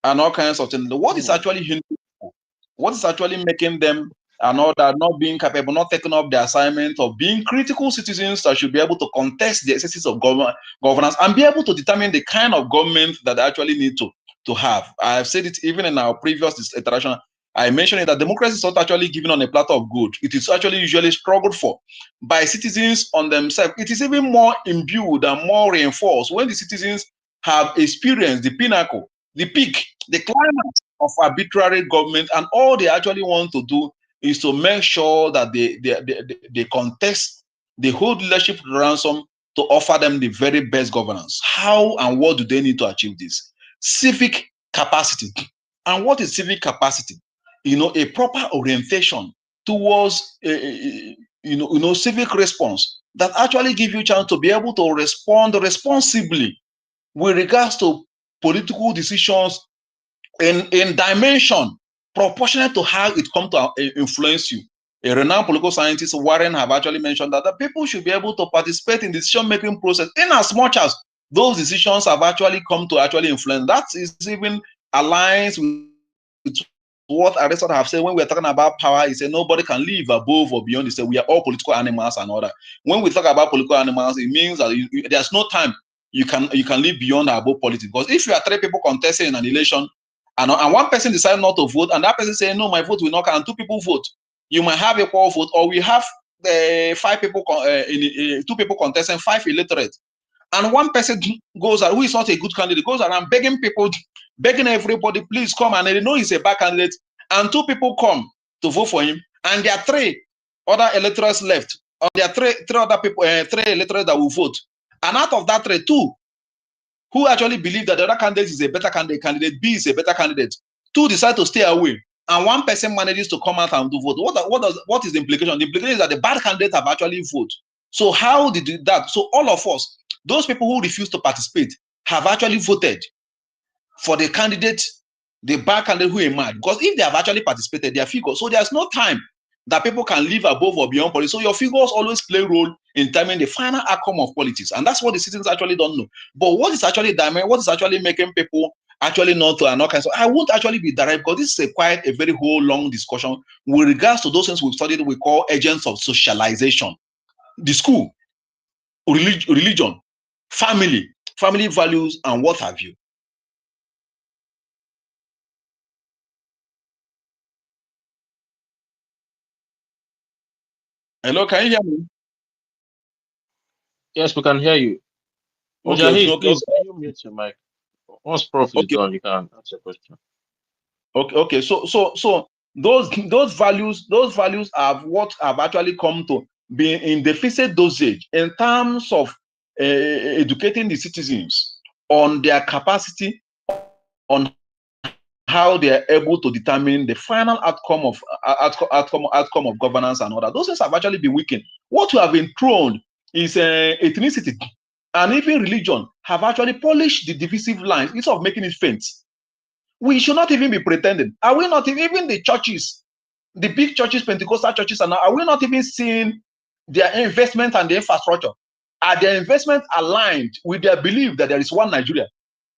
and all kinds of things. What is actually hindering? What is actually making them and all that not being capable, not taking up the assignment of being critical citizens that should be able to contest the excesses of governance and be able to determine the kind of government that they actually need to have. I've said it even in our previous interaction. I mentioned it that democracy is not actually given on a platter of gold. It is actually usually struggled for by citizens on themselves. It is even more imbued and more reinforced when the citizens have experienced the pinnacle, the peak, the climax of arbitrary government, and all they actually want to do is to make sure that they contest, they hold leadership to ransom to offer them the very best governance. How and what do they need to achieve this? Civic capacity. And what is civic capacity? A proper orientation towards civic response that actually give you a chance to be able to respond responsibly with regards to political decisions in dimension proportionate to how it comes to influence you. A renowned political scientist, Warren, have actually mentioned that the people should be able to participate in the decision-making process in as much as those decisions have actually come to actually influence. That is even aligns with what what Aristotle have said when we're talking about power. He said nobody can live above or beyond. He said we are all political animals and all that. When we talk about political animals, it means that there's no time you can live beyond or above politics. Because if you are 3 people contesting in an election, and one person decides not to vote, and that person saying no, my vote will not count, and 2 people vote, you might have equal vote, or we have 5 people, 2 people contesting, 5 electorate, and one person goes out who is not a good candidate, goes around begging people, begging everybody, please come, and they know he's a bad candidate, and 2 people come to vote for him, and there are 3 other electors left, or there are 3 other people, 3 electors that will vote, and out of that 3, 2 who actually believe that the other candidate is a better candidate B is a better candidate, 2 decide to stay away, and 1 person manages to come out and do vote. What is the implication? The implication is that the bad candidates have actually voted. So how did that? So all of us, those people who refuse to participate, have actually voted for the candidate, the bad candidate who emerged. Because if they have actually participated, their figures. So there's no time that people can live above or beyond politics. So your figures always play a role in determining the final outcome of politics. And that's what the citizens actually don't know. But what is actually making people actually not to and not kind. So I won't actually be direct, because this is a very whole long discussion with regards to those things we've studied, we call agents of socialization. The school, religion, family values, and what have you. Hello, can you hear me? Yes, we can hear you. Okay, Mujahid, please, can you mute your mic? Once Prof is okay, done, you can ask your question. okay. So those values are what have actually come to be in deficit dosage in terms of educating the citizens on their capacity, on how they are able to determine the final outcome of governance and all that. Those things have actually been weakened. What we have been thrown is ethnicity and even religion have actually polished the divisive lines instead of making it faint. We should not even be pretending. Are we not even the churches, the big churches, Pentecostal churches, are we not even seeing their investment and the infrastructure? Are their investment aligned with their belief that there is one Nigeria?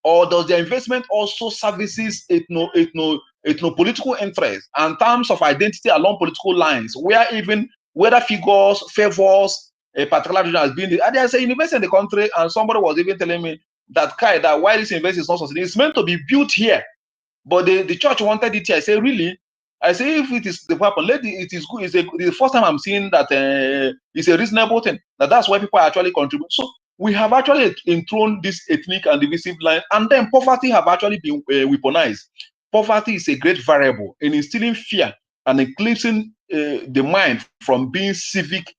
Or does their investment also services ethno-political interests and terms of identity along political lines, where even whether figures favors a particular region as being there's a university in the country, and somebody was even telling me that why this university is not sustainable, it's meant to be built here, but the church wanted it here. I say, really? I say, if it is the weapon, it is good. It's the first time I'm seeing that it's a reasonable thing. That's why people actually contribute. So we have actually enthroned this ethnic and divisive line, and then poverty have actually been weaponized. Poverty is a great variable in instilling fear and eclipsing the mind from being civic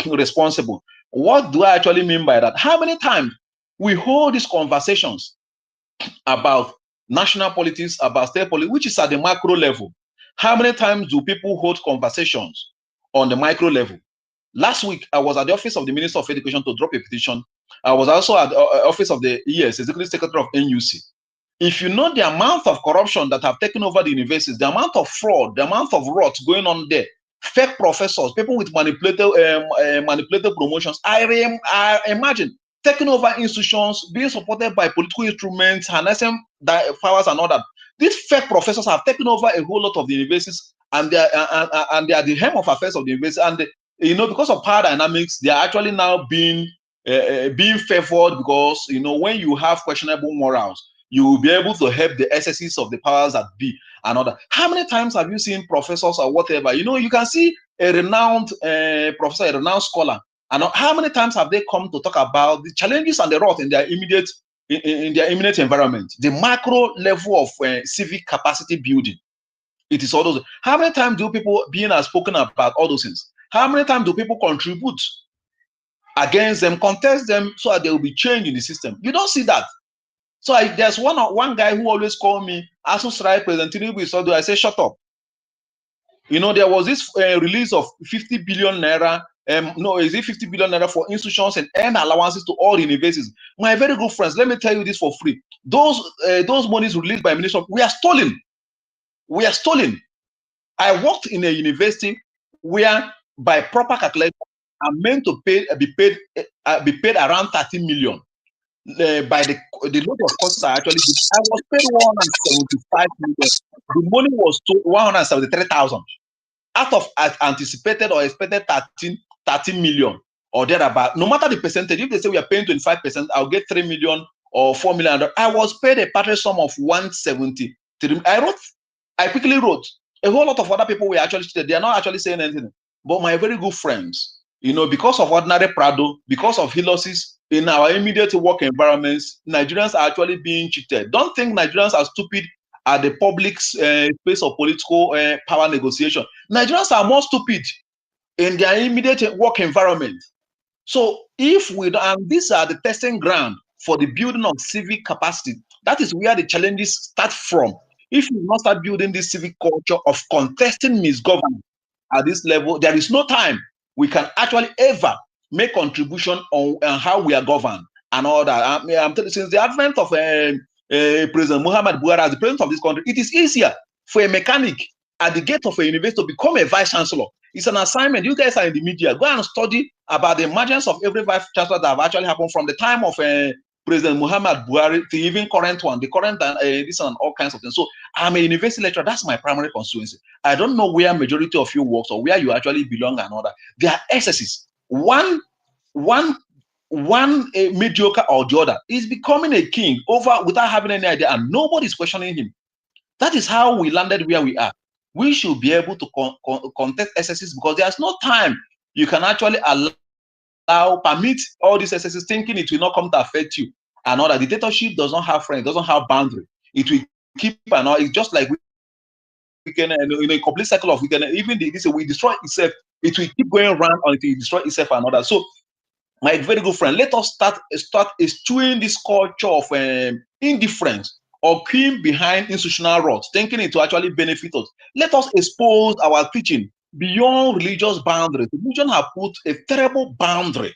responsible. What do I actually mean by that? How many times we hold these conversations about national politics, about state politics, which is at the macro level? How many times do people hold conversations on the micro level? Last week, I was at the office of the Minister of Education to drop a petition. I was also at the office of the Executive Secretary of NUC. If you know the amount of corruption that have taken over the universities, the amount of fraud, the amount of rot going on there, fake professors, people with manipulated promotions, I imagine taking over institutions, being supported by political instruments, harnessing powers and all that. These fake professors have taken over a whole lot of the universities, and they are the hem of affairs of the university. And because of power dynamics, they are actually now being favored, because when you have questionable morals, you will be able to help the excesses of the powers that be and other. How many times have you seen professors or whatever? You can see a renowned professor, a renowned scholar, and how many times have they come to talk about the challenges and the rot in their immediate environment, the macro level of civic capacity building? It is all those. How many times do people spoken about all those things? How many times do people contribute against them, contest them, so that there will be change in the system? You don't see that. So there's one guy who always called me, Asusrai President Tinubu. I say, shut up. There was this release of 50 billion naira. Is it 50 billion naira for institutions and allowances to all universities? My very good friends, let me tell you this for free. Those monies released by Minister, we are stolen. We are stolen. I worked in a university where, by proper calculation, I'm meant to be paid around 30 million. by the load of costs I actually did. I was paid 175 million. The money was 173,000 out of anticipated or expected 13 million or thereabout. No matter the percentage, if they say we are paying 25%, I'll get 3 million or 4 million. I was paid a patronage sum of 173. I quickly wrote. A whole lot of other people were actually, they are not actually saying anything. But my very good friends, because of ordinary Prado, because of Hilosis, in our immediate work environments, Nigerians are actually being cheated. Don't think Nigerians are stupid at the public space of political power negotiation. Nigerians are more stupid in their immediate work environment. So if we, and these are the testing ground for the building of civic capacity, that is where the challenges start from. If you not start building this civic culture of contesting misgovernance at this level, there is no time we can actually ever make contribution on how we are governed and all that. I'm telling you, since the advent of President Muhammad Buhari as the president of this country, it is easier for a mechanic at the gate of a university to become a vice chancellor. It's an assignment. You guys are in the media. Go and study about the emergence of every vice chancellor that have actually happened from the time of President Muhammad Buhari to even current one, the current this and all kinds of things. So I'm a university lecturer. That's my primary constituency. I don't know where majority of you works or where you actually belong and all that. There are excesses. One mediocre or the other is becoming a king over without having any idea, and nobody's questioning him. That is how we landed where we are. We should be able to contest excesses because there's no time you can actually permit all these excesses thinking it will not come to affect you. And all that dictatorship does not have friends, doesn't have boundary. It will keep and all. It's just like we can in a complete cycle of we can even this we destroy itself. It will keep going around until it destroy itself and all that. So my very good friend, let us start eschewing this culture of indifference or queuing behind institutional rods, thinking it to actually benefit us. Let us expose our teaching beyond religious boundaries. Religion have put a terrible boundary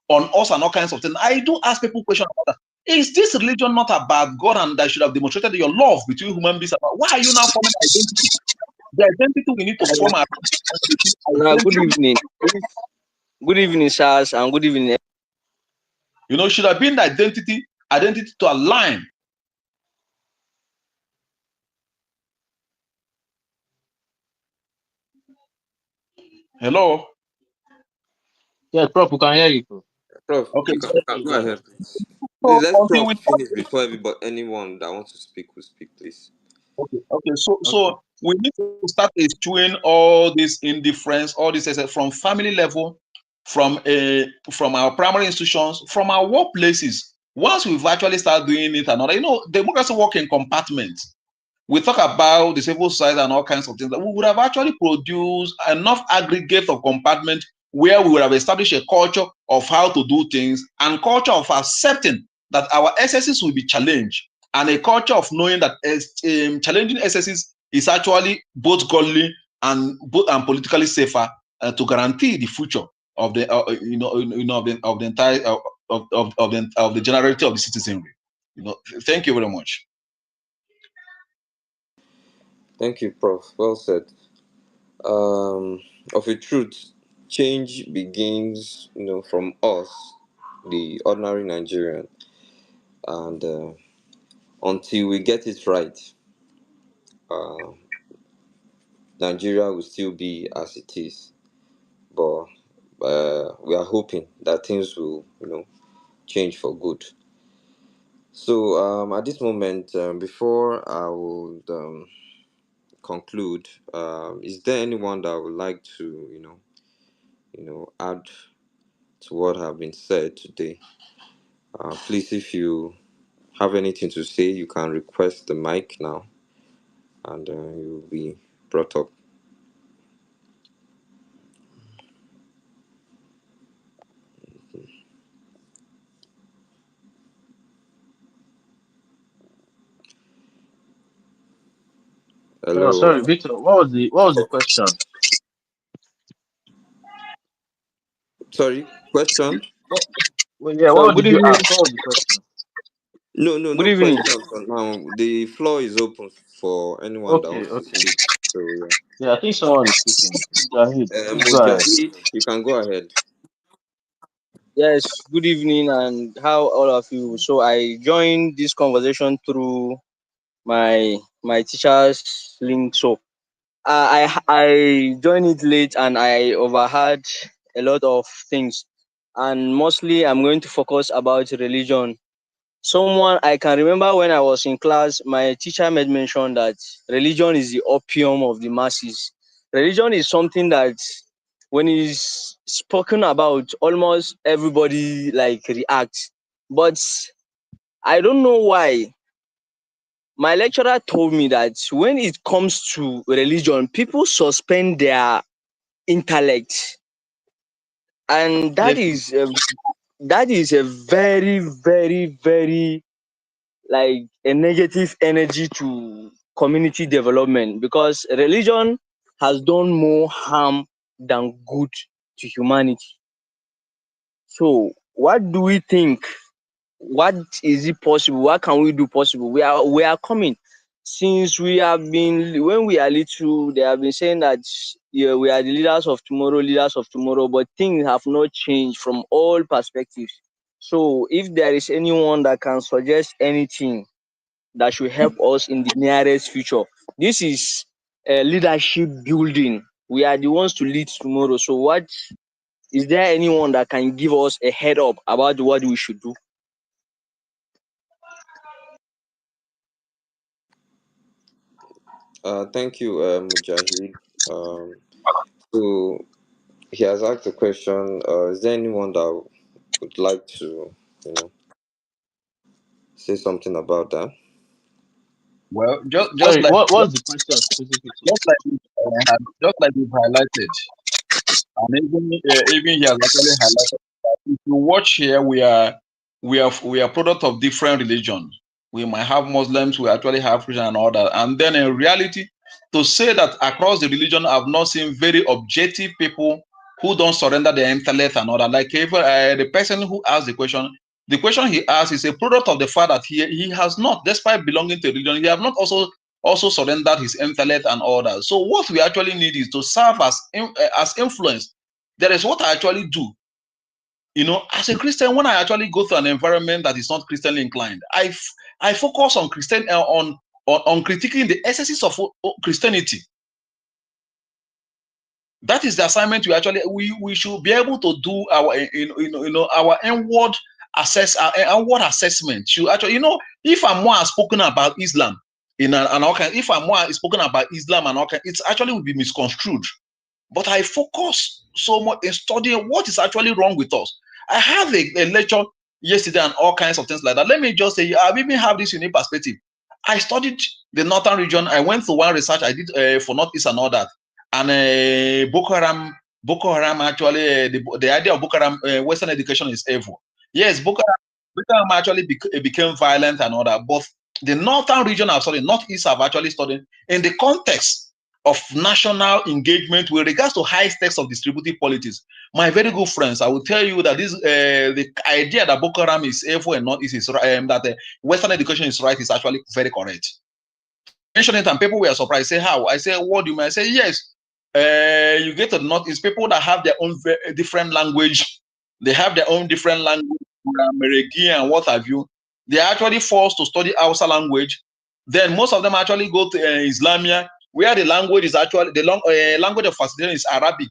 on us and all kinds of things. I do ask people questions about that. Is this religion not about God and that should have demonstrated your love between human beings? Why are you now forming identity? The identity we need to form. Good evening. Good evening, sirs, and good evening. Should have been the identity to align. Hello. Yeah, Prof, we can hear you. Prof, Okay, you can go ahead, please. So Please let until Prof we finish before anyone that wants to speak will speak, please. okay. So we need to start eschewing all this indifference, all this from family level, from our primary institutions, from our workplaces. Once we've actually started doing it, democracy work in compartments. We talk about the civil society and all kinds of things that we would have actually produced enough aggregate of compartment where we would have established a culture of how to do things and culture of accepting that our excesses will be challenged and a culture of knowing that challenging excesses is actually both godly and politically safer to guarantee the future of the of the entire of the generality of the citizenry. Thank you very much. Thank you, Prof. Well said. Of a truth, change begins, from us, the ordinary Nigerian, and until we get it right, uh, Nigeria will still be as it is. But we are hoping that things will, change for good. So at this moment, before I would conclude, is there anyone that would like to, add to what have been said today? Please, if you have anything to say, you can request the mic now, and you will be brought up. Oh, Hello. sorry, Victor. What was the question? Sorry, question? Well, yeah, So, what good did you evening. ask? What was the question? No, no, Good no evening. question for now. The floor is open for anyone that Okay, wants to okay. speak. So yeah. Yeah, I think someone is speaking. Mujahid, please go ahead. Mujahid, you can go ahead. Yes, good evening, and how all of you. So I joined this conversation through my teacher's link. So I joined it late and I overheard a lot of things, and mostly I'm going to focus about religion. Someone I can remember when I was in class, my teacher made mention that religion is the opium of the masses. Religion is something that when it's spoken about, almost everybody like reacts. But I don't know why. My lecturer told me that when it comes to religion, people suspend their intellect, and that is a very, very, very like a negative energy to community development, because religion has done more harm than good to humanity. So what do we think? What is it possible? What can we do possible? We are coming. Since we have been, when we are little, they have been saying that, yeah, we are the leaders of tomorrow, but things have not changed from all perspectives. So if there is anyone that can suggest anything that should help us in the nearest future. This is a leadership building. We are the ones to lead tomorrow. So, what is there anyone that can give us a head up about what we should do? Thank you, Mujahid. Um, so he has asked a question. Is there anyone that would like to, you know, say something about that? Well, just Sorry, like what's the question specifically? just like just like we've highlighted, and even he has actually highlighted that if you watch here, we are product of different religions. We might have Muslims, we actually have Christian and all that. And then in reality, to say that across the religion, I've not seen very objective people who don't surrender their intellect and all that. Like even, the person who asked the question he asked is a product of the fact that he has not, despite belonging to religion, he have not also surrendered his intellect and all that. So what we actually need is to serve as influence. That is what I actually do. As a Christian, when I actually go to an environment that is not Christianly inclined, I focus on on critiquing the excesses of Christianity. That is the assignment we should be able to do our inward inward assessment. Should actually, if I'm more spoken about Islam if I'm more spoken about Islam and all kind, it's actually will be misconstrued. But I focus so much in studying what is actually wrong with us. I have a lecture yesterday and all kinds of things like that. Let me just say, I even have this unique perspective. I studied the northern region. I went to one research I did for Northeast and all that. And Boko Haram actually, the idea of Boko Haram, Western education is evil. Yes, Boko Haram actually became violent and all that. But the northern region I've studied, Northeast I've actually studied in the context of national engagement with regards to high stakes of distributive politics. My very good friends, I will tell you that the idea that Boko Haram is evil and not is that Western education is right is actually very correct. I mentioned it and people were surprised. Say how? I say, what do you mean? I say, yes. You get to the North, people that have their own different language. They have their own different language, Meregi and what have you. They are actually forced to study Hausa language. Then most of them actually go to Islamia, where the language is actually language of facilitation is Arabic.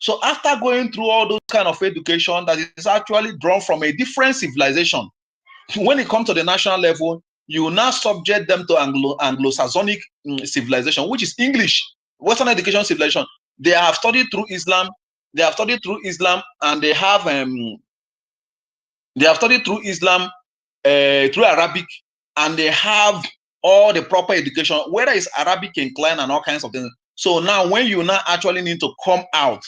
So after going through all those kind of education that is actually drawn from a different civilization, when it comes to the national level, you now subject them to Anglo-Saxonic civilization, which is English, Western education civilization. They have studied through Islam. And they have studied through Islam, through Arabic, and they have all the proper education, whether it's Arabic inclined and all kinds of things. So now, when you now actually need to come out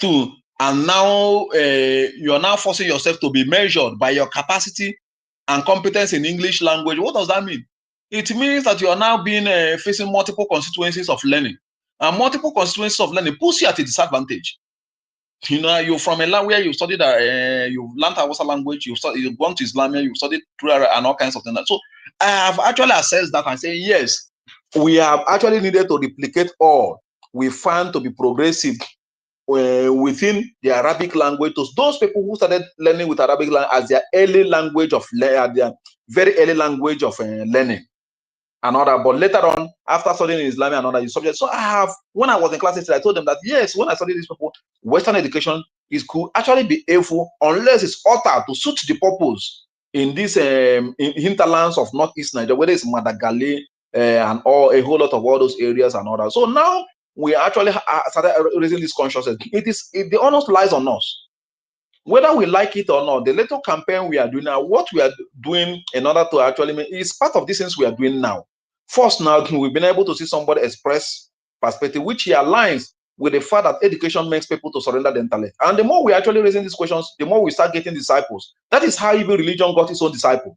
to, and now you're now forcing yourself to be measured by your capacity and competence in English language. What does that mean? It means that you are now being facing multiple constituencies of learning, and multiple constituencies of learning puts you at a disadvantage. You're from a land where you studied, you've learned Hausa language, you've gone to Islamia, you've studied through and all kinds of things. So I have actually assessed that and say, yes, we have actually needed to replicate all we found to be progressive within the Arabic language to those people who started learning with Arabic language as their early language of their very early language of learning and all that. But later on, after studying Islamic and other subjects, so I have, when I was in class yesterday, I told them that yes, when I studied these people, Western education is could actually be helpful unless it's altered to suit the purpose in this in hinterlands of northeast Nigeria, whether it's Madagali and all a whole lot of all those areas and all that. So now we actually started raising this consciousness. The onus lies on us. Whether we like it or not, the little campaign we are doing now, what we are doing in order to actually make is part of these things we are doing now. First, now we've been able to see somebody express perspective, which he aligns with the fact that education makes people to surrender their intellect. And the more we actually raising these questions, the more we start getting disciples. That is how even religion got its own disciple.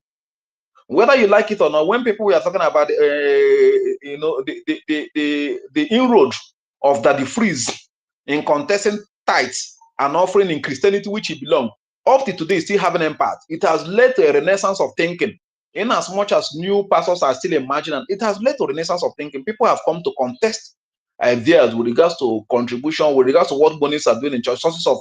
Whether you like it or not, when people were talking about the inroad of Daddy Freeze in contesting tithes and offering in Christianity, which he belonged, up to today, still having impact. It has led to a renaissance of thinking. In as much as new pastors are still emerging, and it has led to a renaissance of thinking. People have come to contest ideas with regards to contribution, with regards to what bonies are doing in church, sources of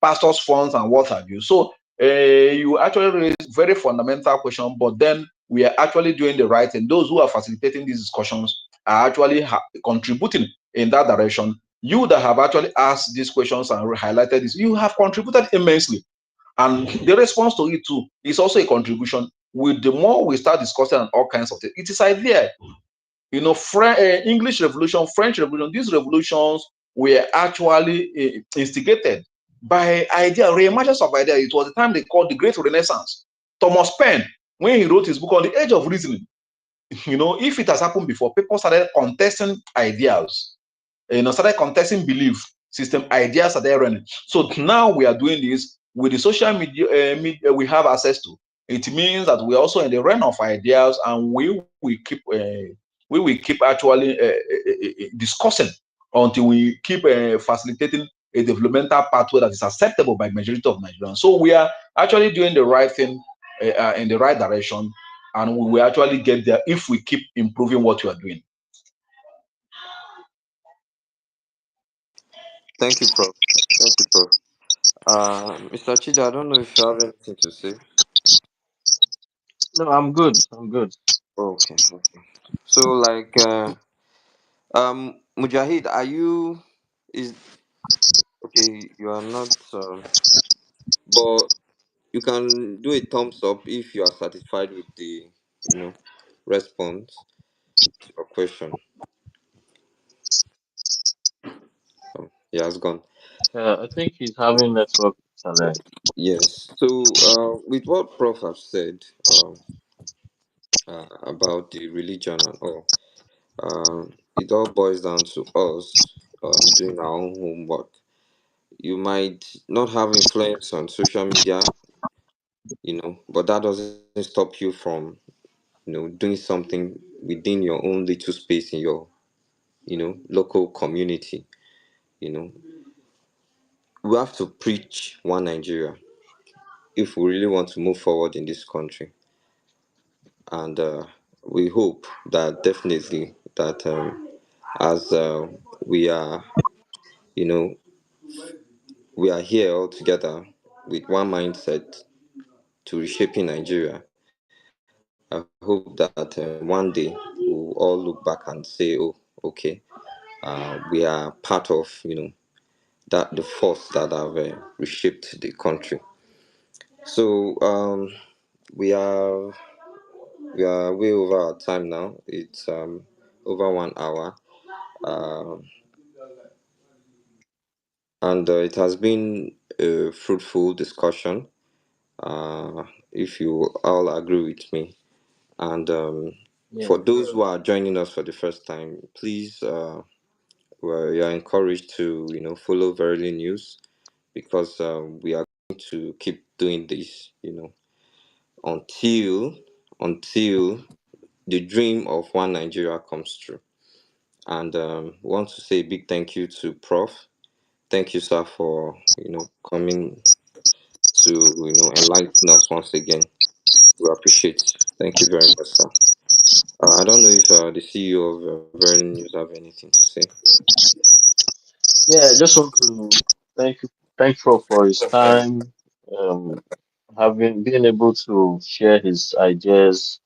pastors' funds and what have you. So you actually raise very fundamental question, but then we are actually doing the right thing. Those who are facilitating these discussions are actually contributing in that direction. You that have actually asked these questions and highlighted this, you have contributed immensely. And the response to it too is also a contribution. With the more we start discussing and all kinds of things, it is idea. English Revolution, French Revolution, these revolutions were actually instigated by idea, reemergence of idea. It was the time they called the Great Renaissance. Thomas Paine, when he wrote his book on the Age of Reasoning, if it has happened before, people started contesting ideas, started contesting belief system, ideas are there running. So now we are doing this with the social media we have access to. It means that we're also in the realm of ideas, and we will keep actually discussing until we keep facilitating a developmental pathway that is acceptable by majority of Nigerians. So we are actually doing the right thing in the right direction, and we will actually get there if we keep improving what we are doing. Thank you, Prof. Thank you, Prof. Mr. Chida, I don't know if you have anything to say. No, I'm good. I'm good. Okay, okay. So, like, Mujahid, are you? Is okay? You are not, but you can do a thumbs up if you are satisfied with the, you know, response to your question. He has gone. I think he's having network challenge. Yes. So, with what Prof have said about the religion and all, it all boils down to us doing our own homework. You might not have influence on social media, but that doesn't stop you from, doing something within your own little space in your, local community. You know, we have to preach one Nigeria if we really want to move forward in this country. And we hope that definitely that as we are, you know, we are here all together with one mindset to reshaping Nigeria. I hope that one day we'll all look back and say, "Oh, okay, we are part of, that the force that have reshaped the country." So we are way over our time now. It's over 1 hour, uh, and it has been a fruitful discussion. If you all agree with me, and Yeah. for those who are joining us for the first time, please, well, you are encouraged to follow Verily News, because we are going to keep doing this, until the dream of one Nigeria comes true. And want to say a big thank you to Prof. Thank you, sir, for coming to enlighten us once again. We appreciate. Thank you very much, sir. I don't know if the CEO of Verily News have anything to say. Yeah, I just want to thank Prof for his time, um, having being able to share his ideas,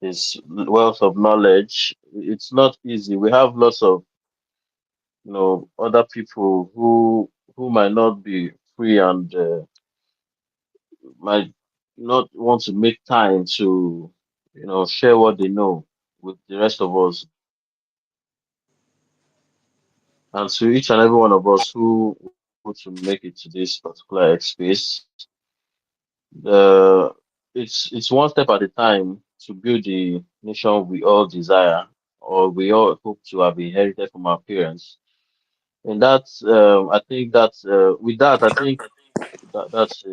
his wealth of knowledge. It's not easy. We have lots of other people who might not be free and might not want to make time to share what they know with the rest of us. And to each and every one of us who were able to make it to this particular space, the it's one step at a time to build the nation we all desire or we all hope to have inherited from our parents. And that's I think that with that I think that's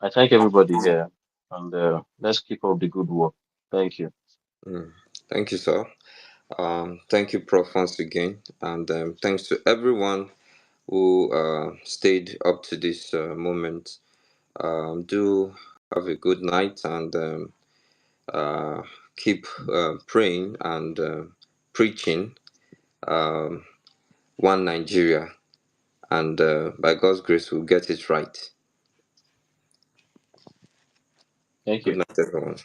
I thank everybody here, and let's keep up the good work. Thank you. Mm. Thank you, sir. Thank you, Prof, once again, and thanks to everyone who stayed up to this moment. Do have a good night, and uh, keep praying and preaching um, one Nigeria, and by God's grace, we'll get it right. Thank Good you. night, everyone.